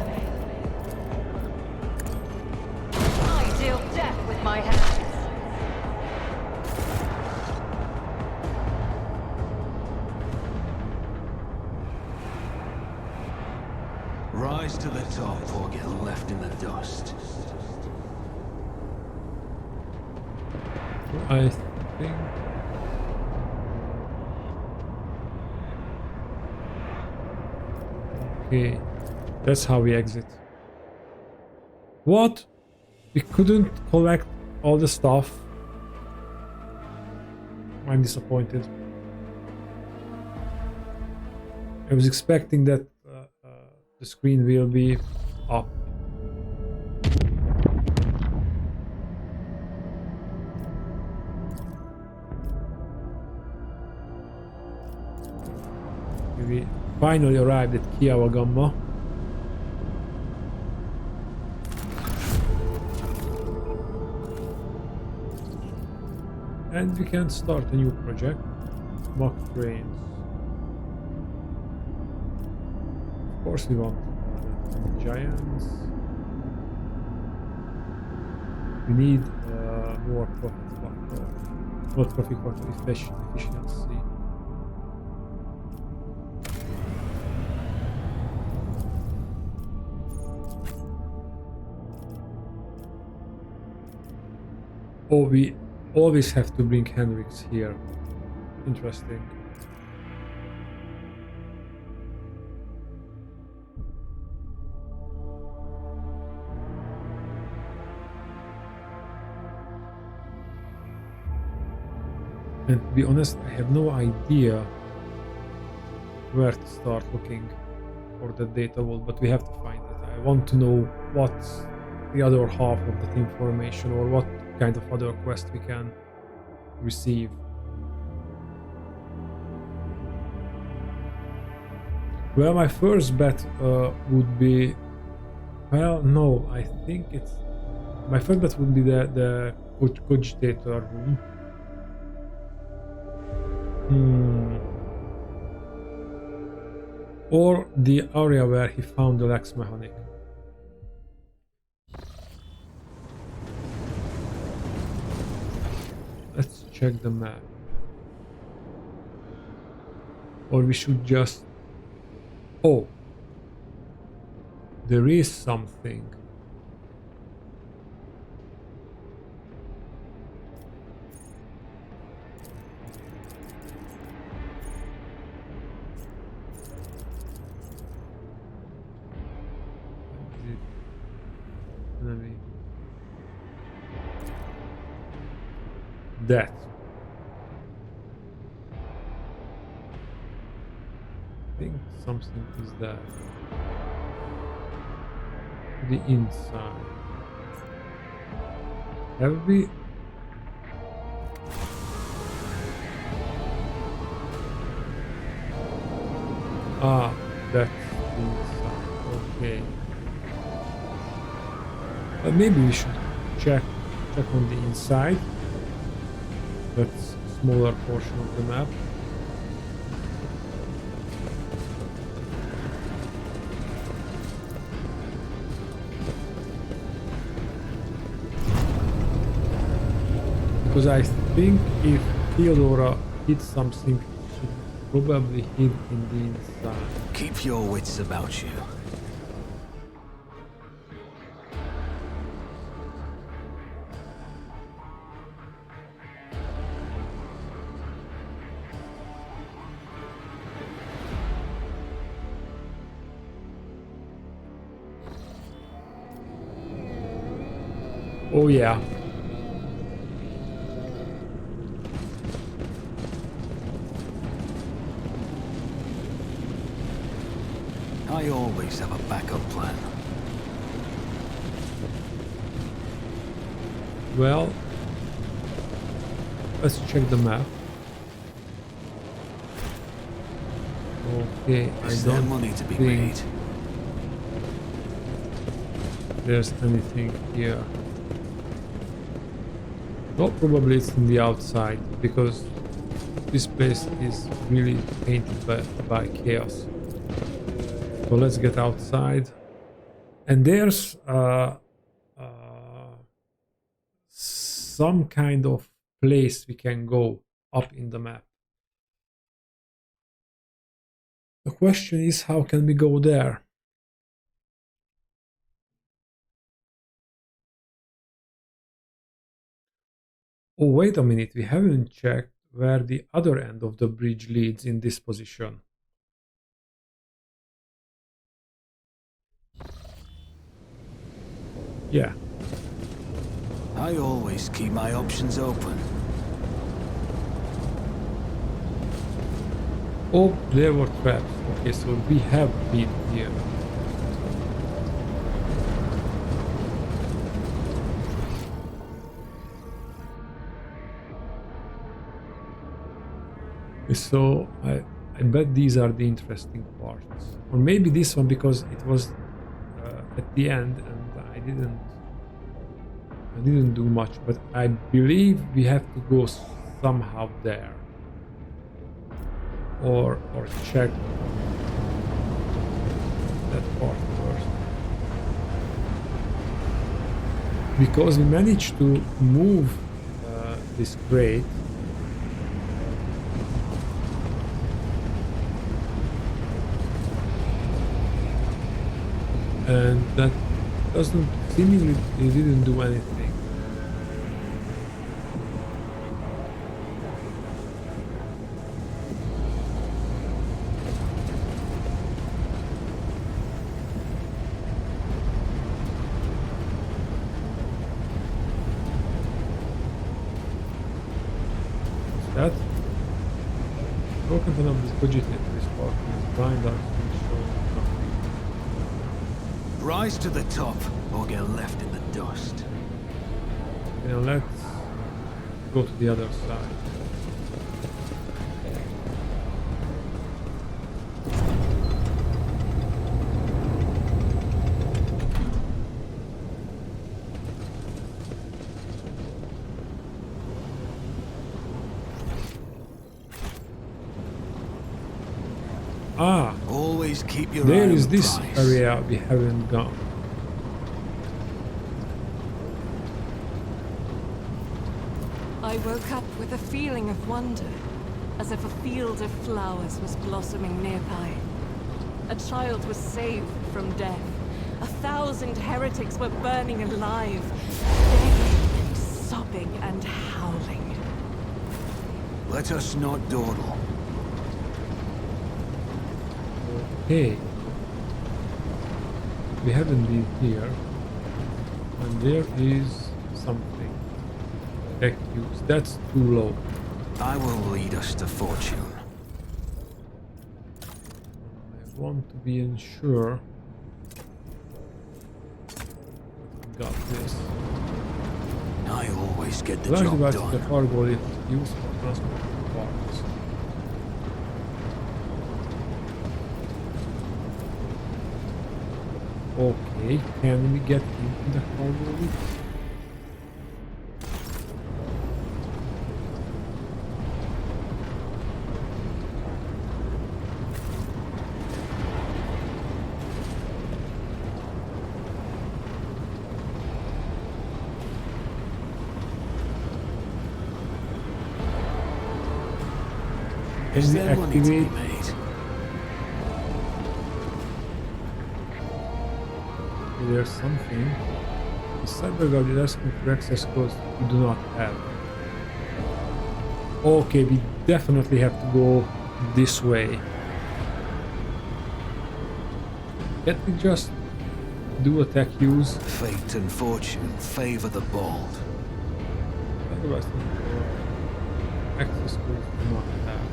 I deal death with my hands. Rise to the top or get left in the dust. I think. Okay, that's how we exit. What? We couldn't collect all the stuff. I'm disappointed. I was expecting that the screen will be up. We finally arrived at Kiava Gamma. And we can start a new project. Mock trains. Of course we want giants. We need more profit factor. Not profit factor, efficiency. Oh, we always have to bring Henrix here. Interesting. And to be honest, I have no idea where to start looking for the data vault, but we have to find it. I want to know what's the other half of that information, or what kind of other quest we can receive. Well, my first bet would be, well, no, I think it's, my first bet would be the cogitator room. Or the area where he found the Lex Mechanic. Let's check the map. Or we should just... Oh! There is something. Is it enemy? That. I think something is there. The inside. Have we? Ah, that's the inside. Okay. But maybe we should check on the inside. That's a smaller portion of the map. Because I think if Theodora hit something, she probably hid in the inside. Keep your wits about you. Oh yeah. I always have a backup plan. Well, let's check the map. Okay, Is I there don't money to be think made? there's anything here. No, probably it's in the outside because this place is really painted by chaos. So let's get outside. And there's some kind of place we can go up in the map. The question is, how can we go there? Oh, wait a minute, we haven't checked where the other end of the bridge leads in this position. Yeah. I always keep my options open. Oh, there were traps. Okay, so we have been here. So I bet these are the interesting parts. Or maybe this one because it was at the end and I didn't do much, but I believe we have to go somehow there. Or check that part first. Because we managed to move this crate. And that doesn't seemingly it didn't do anything. What's that? Broken ton of this budget this part is blind art show nothing. Rise to the top, or get left in the dust. Now let's go to the other side. Ah, Always keep your there eye is on the this prize. area we haven't gone. I I woke up with a feeling of wonder, as if a field of flowers was blossoming nearby. A child was saved from death. 1,000 heretics were burning alive, begging and sobbing and howling. Let us not dawdle. Okay. We haven't been here. And there is something. Tech use. That's too low. I will lead us to fortune. I want to be sure that we got this. I always get the Large job devices of the done. cargo lift used for transport of parts. Okay, can we get into the cargo lift? Can Is we there money to be activate? made? There's something. The cyber guard is asking for access codes we do not have. Okay, we definitely have to go this way. Can't we just do attack use? Fate and fortune favor the bold. Cyber guard asking for access codes we do not have.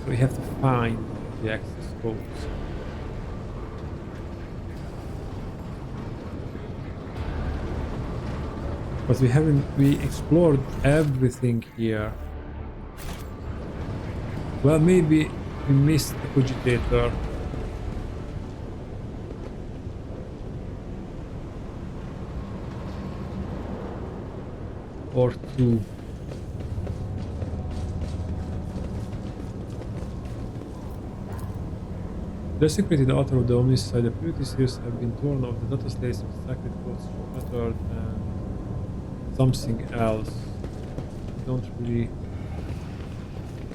So we have to find the access codes. But we explored everything here. Well, maybe we missed the cogitator. Or two. Desecrated altar of the Omnicide, the purity seals have been torn off, the data slates of the sacred codes shattered, and something else. We don't really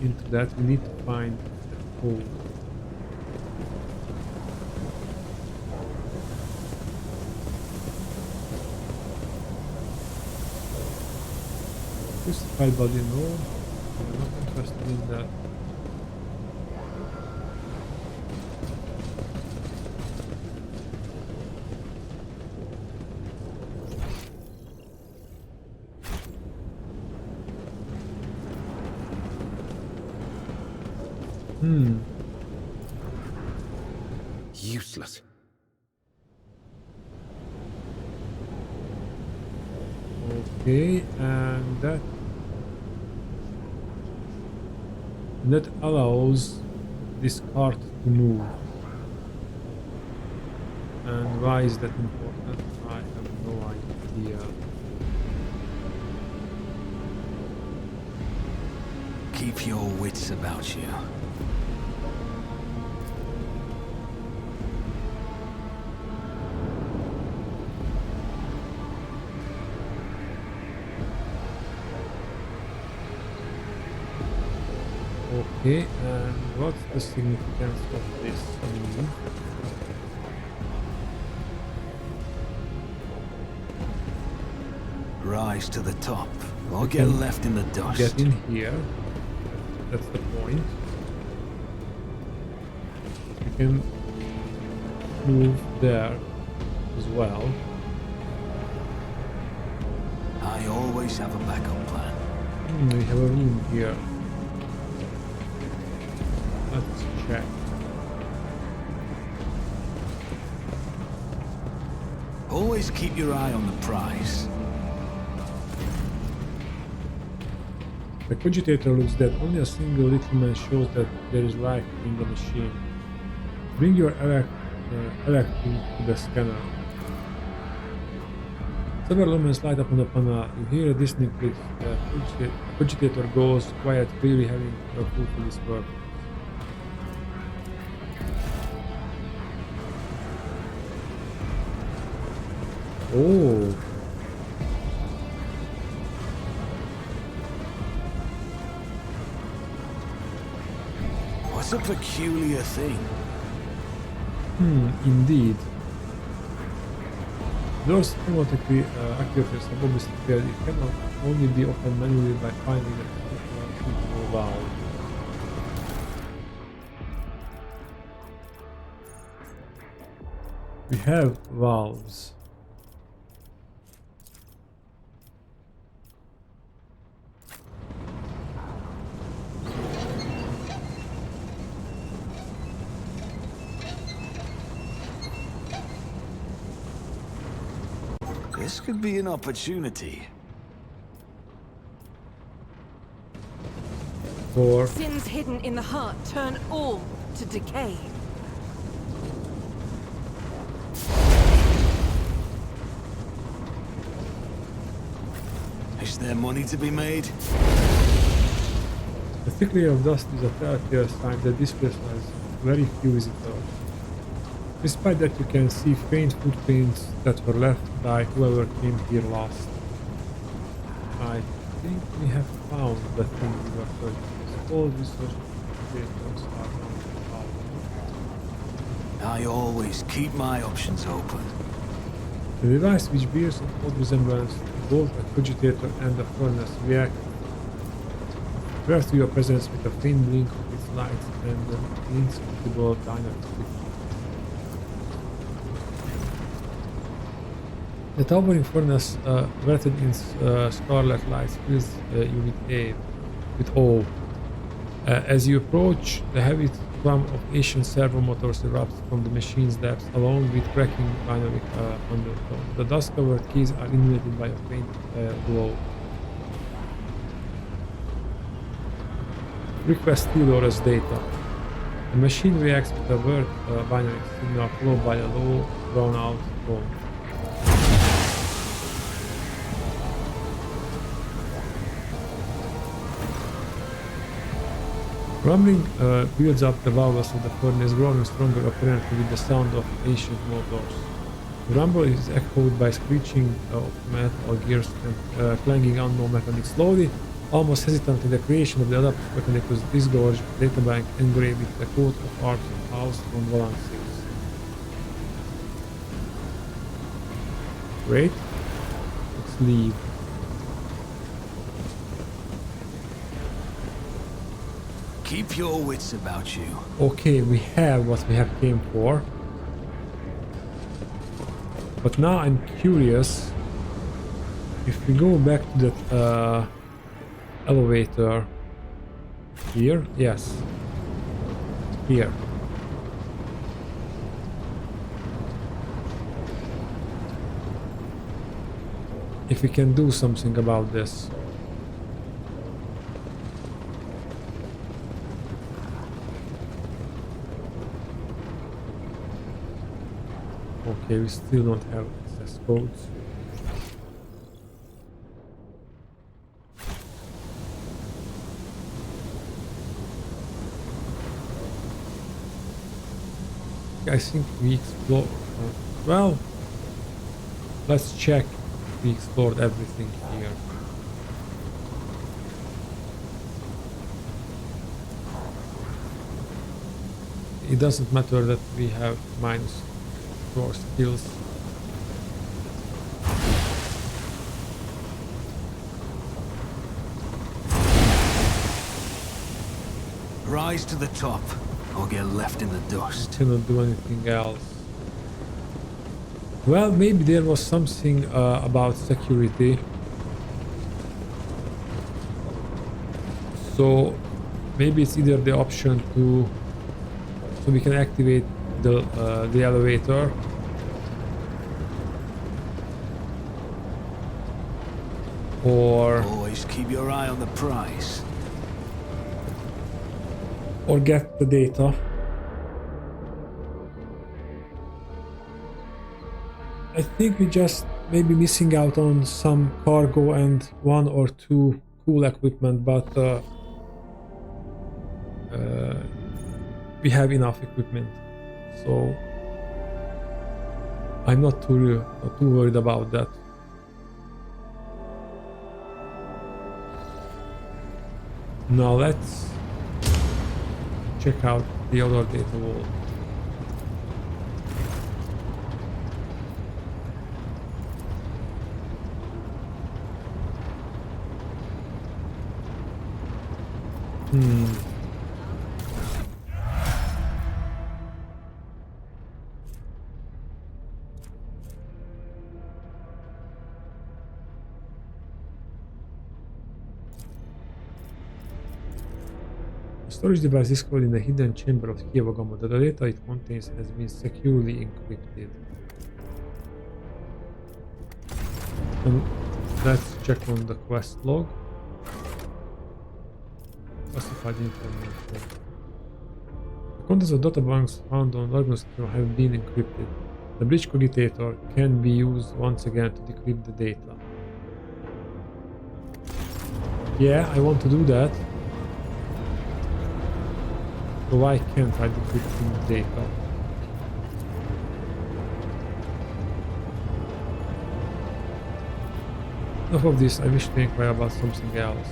into that. We need to find the code. Crucified body, no. We're not interested in that. Useless. Okay, and that allows this cart to move. And why is that important? I have no idea. Keep your wits about you. Okay, and what's the significance of this move? Rise to the top, or We get can left in the dust. Get in here. That's the point. We can move there as well. I always have a backup plan. We have a room here. Let's check. Always keep your eye on the prize. The cogitator looks dead. Only a single little man shows that there is life in the machine. Bring your electron to the scanner. Several lumens light up on the panel. You hear a distant click. The cogitator goes quiet, clearly having fulfilled its purpose. Oh, What's a peculiar thing? indeed. Doors automatically activate your obviously failed. It cannot only be opened manually by finding a suitable valve. We have valves. This could be an opportunity. For Sins hidden in the heart turn all to decay. Is there money to be made? the thick layer of dust is a telltale sign that this place has very few visitors. Despite that, you can see faint footprints that were left by whoever came here last. I think we have found the thing we were searching. All research papers are on the I always keep my options open. The device, which bears an odd resemblance to both a cogitator and a furnace, reacts to your presence with a faint blink of its lights and an inscrutable dynamic flicker. The towering furnace, wetted in scarlet lights, fills Unit A with awe. As you approach, the heavy thrum of ancient servo motors erupts from the machine's depths, along with cracking dynamic undertones. The dust-covered keys are illuminated by a faint glow. Request Theodora's data. The machine reacts with a word binary signal followed by a low, drawn-out tone. Rumbling builds up the bowels of the furnace, growing stronger apparently with the sound of ancient motors. The rumble is echoed by screeching of metal gears and clanging unknown mechanics. Slowly, almost hesitant in the creation of the adaptive mechanicus disgorged databank engraved with the coat of arms of Alse on Valances. Great. Let's leave. Keep your wits about you. Okay, we have what we have came for. But now I'm curious if we go back to that elevator here. Yes. Here. If we can do something about this. Okay, we still don't have access codes. I think we explored. Well, let's check if we explored everything here. It doesn't matter that we have minus our skills. Rise to the top, or get left in the dust. Cannot do anything else. Well, maybe there was something about security. So maybe it's either the option to, so we can activate the elevator, or Always keep your eye on the prize. or get the data. I think we just maybe missing out on some cargo and one or two cool equipment, but we have enough equipment. So I'm not too worried about that. Now let's check out the other data vault. The storage device is called in the hidden chamber of Kiava Gamma. The data it contains has been securely encrypted. And let's check on the quest log. Classified information. The contents of data banks found on Nurgle have been encrypted. The bridge cogitator can be used once again to decrypt the data. Yeah, I want to do that. So why can't I decrypt the data? Enough of this, I wish to inquire about something else.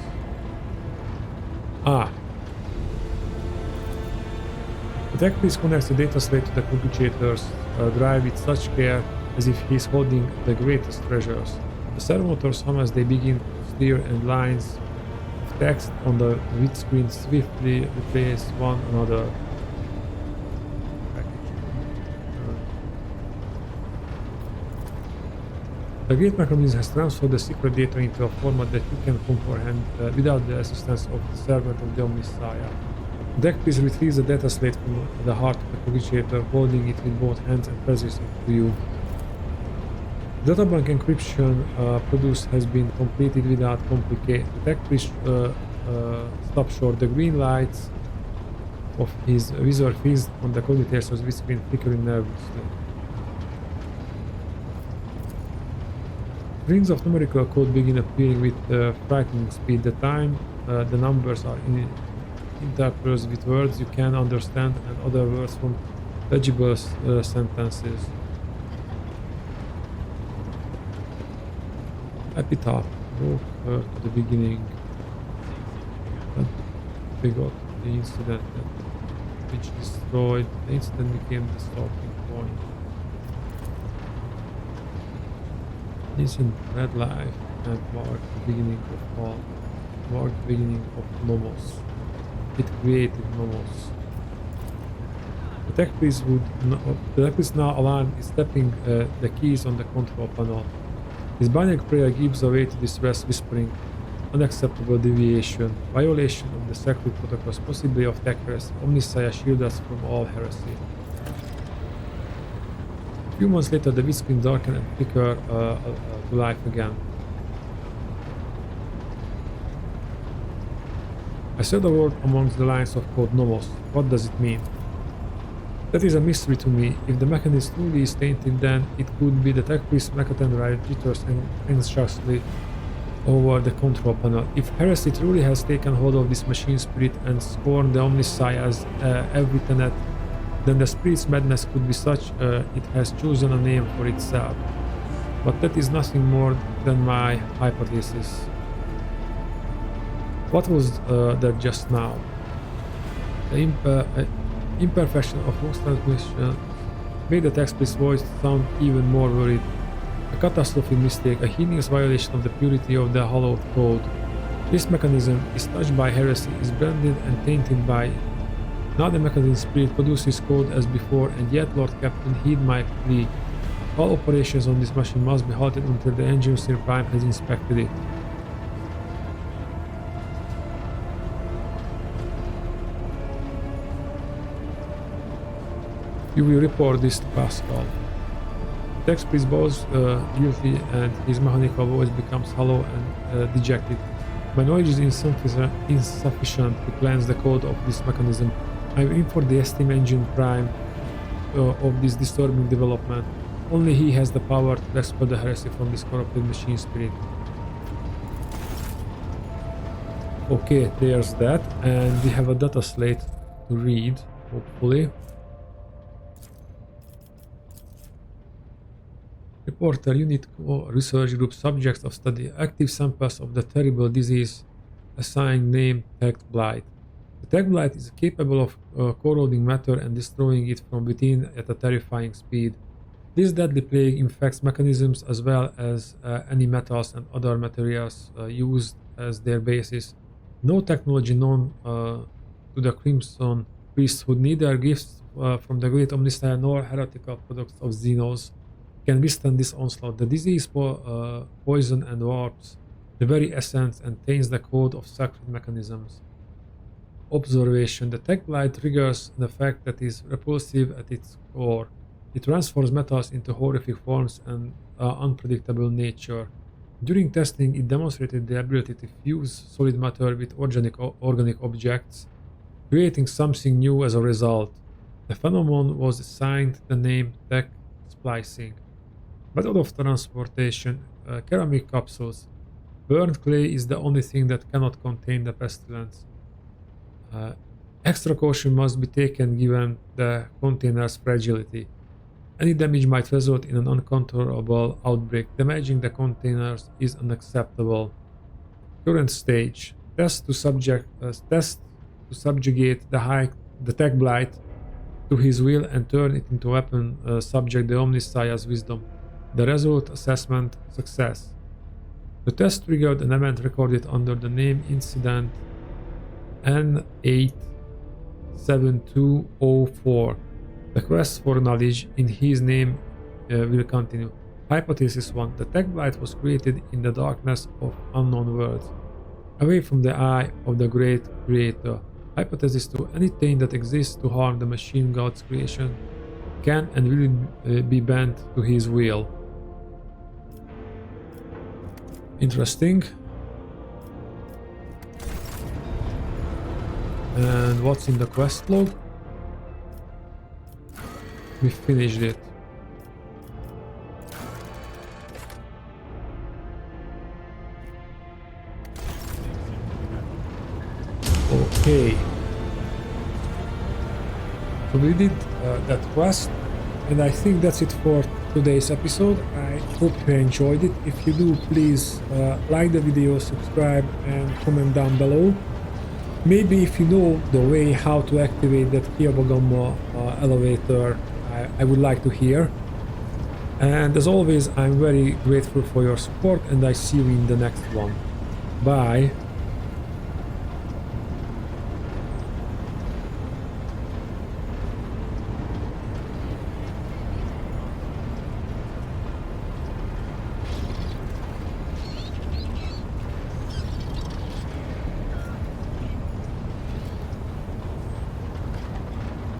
The tech piece connects the data slate to the computator's drive with such care as if he is holding the greatest treasures. The servo motors hum as they begin to steer, and lines of text on the windscreen swiftly replace one another. The gate mechanism has transferred the secret data into a format that you can comprehend without the assistance of the servant of the Omnissiah. The deck piece retrieves the data slate from the heart of the cogitator, holding it with both hands and presses it to you. The databank encryption produced has been completed without complication. The tech piece stops short. The green lights of his visor fixed on the cogitator's windscreen flickering nervously. Rings of numerical code begin appearing with frightening speed. The numbers are interspersed with words you can understand and other words from legible sentences. Epitaph. Walk her to the beginning. And we got the incident which destroyed. The incident became the starting point. Innocent red life and marked the beginning of all. Marked the beginning of Nomos. It created Nomos. The tech piece now alarmed is tapping the keys on the control panel. His binary prayer gives away to distress, whispering, unacceptable deviation, violation of the sacred protocols, possibly of tech heresy. Omnissiah shield us from all heresy. A few months later, the windscreen darkened and flickered to life again. I said a word amongst the lines of code Nomos. What does it mean? That is a mystery to me. If the mechanism truly is tainted, then it could be the tech priest Mechatenrite jitters anxiously over the control panel. If heresy truly has taken hold of this machine spirit and scorned the Omnissiah's every tenet, then the spirit's madness could be such it has chosen a name for itself. But that is nothing more than my hypothesis. What was that just now? The imperfection of Vox transmission made the text priest's voice sound even more worried. A catastrophic mistake, a heinous violation of the purity of the hallowed code. This mechanism is touched by heresy, is branded and tainted by it. Now the mechanism spirit produces code as before, and yet, Lord Captain, heed my plea. All operations on this machine must be halted until the engineer Prime has inspected it. You will report this to Pascal. Tex priest bows guilty, and his mechanical voice becomes hollow and dejected. My knowledge is insufficient to cleanse the code of this mechanism. I will inform the Esteem Engine Prime of this disturbing development. Only he has the power to expel the heresy from this corrupted machine spirit. Okay, there's that, and we have a data slate to read, hopefully. Reporter Unit Research Group subjects of study active samples of the terrible disease assigned name Tech Blight. The Tech Blight is capable of corroding matter and destroying it from within at a terrifying speed. This deadly plague infects mechanisms as well as any metals and other materials used as their basis. No technology known to the Crimson Priesthood, neither gifts from the Great Omnissiah nor heretical products of Xenos, can withstand this onslaught. The disease poison and warps the very essence and taints the code of sacred mechanisms. Observation. The Tech Blight triggers an effect that is repulsive at its core. It transforms metals into horrific forms and unpredictable nature. During testing, it demonstrated the ability to fuse solid matter with organic objects, creating something new as a result. The phenomenon was assigned the name Tech Splicing. Method of transportation: ceramic capsules. Burnt clay is the only thing that cannot contain the pestilence. Extra caution must be taken given the container's fragility. Any damage might result in an uncontrollable outbreak. Damaging the containers is unacceptable. Current stage: test to subjugate the Tech Blight to his will and turn it into a weapon. Subject the Omnissiah's wisdom. The result: assessment success. The test triggered an event recorded under the name Incident N87204. The quest for knowledge in his name will continue. Hypothesis 1. The Tech Blight was created in the darkness of unknown worlds, away from the eye of the great creator. Hypothesis 2. Any taint that exists to harm the machine god's creation can and will be bent to his will. Interesting. And what's in the quest log? We finished it. Okay. So we did that quest, and I think that's it for today's episode. I hope you enjoyed it. If you do, please like the video, subscribe, and comment down below. Maybe if you know the way how to activate that Kiava Gamma elevator, I would like to hear. And as always, I'm very grateful for your support, and I see you in the next one. Bye.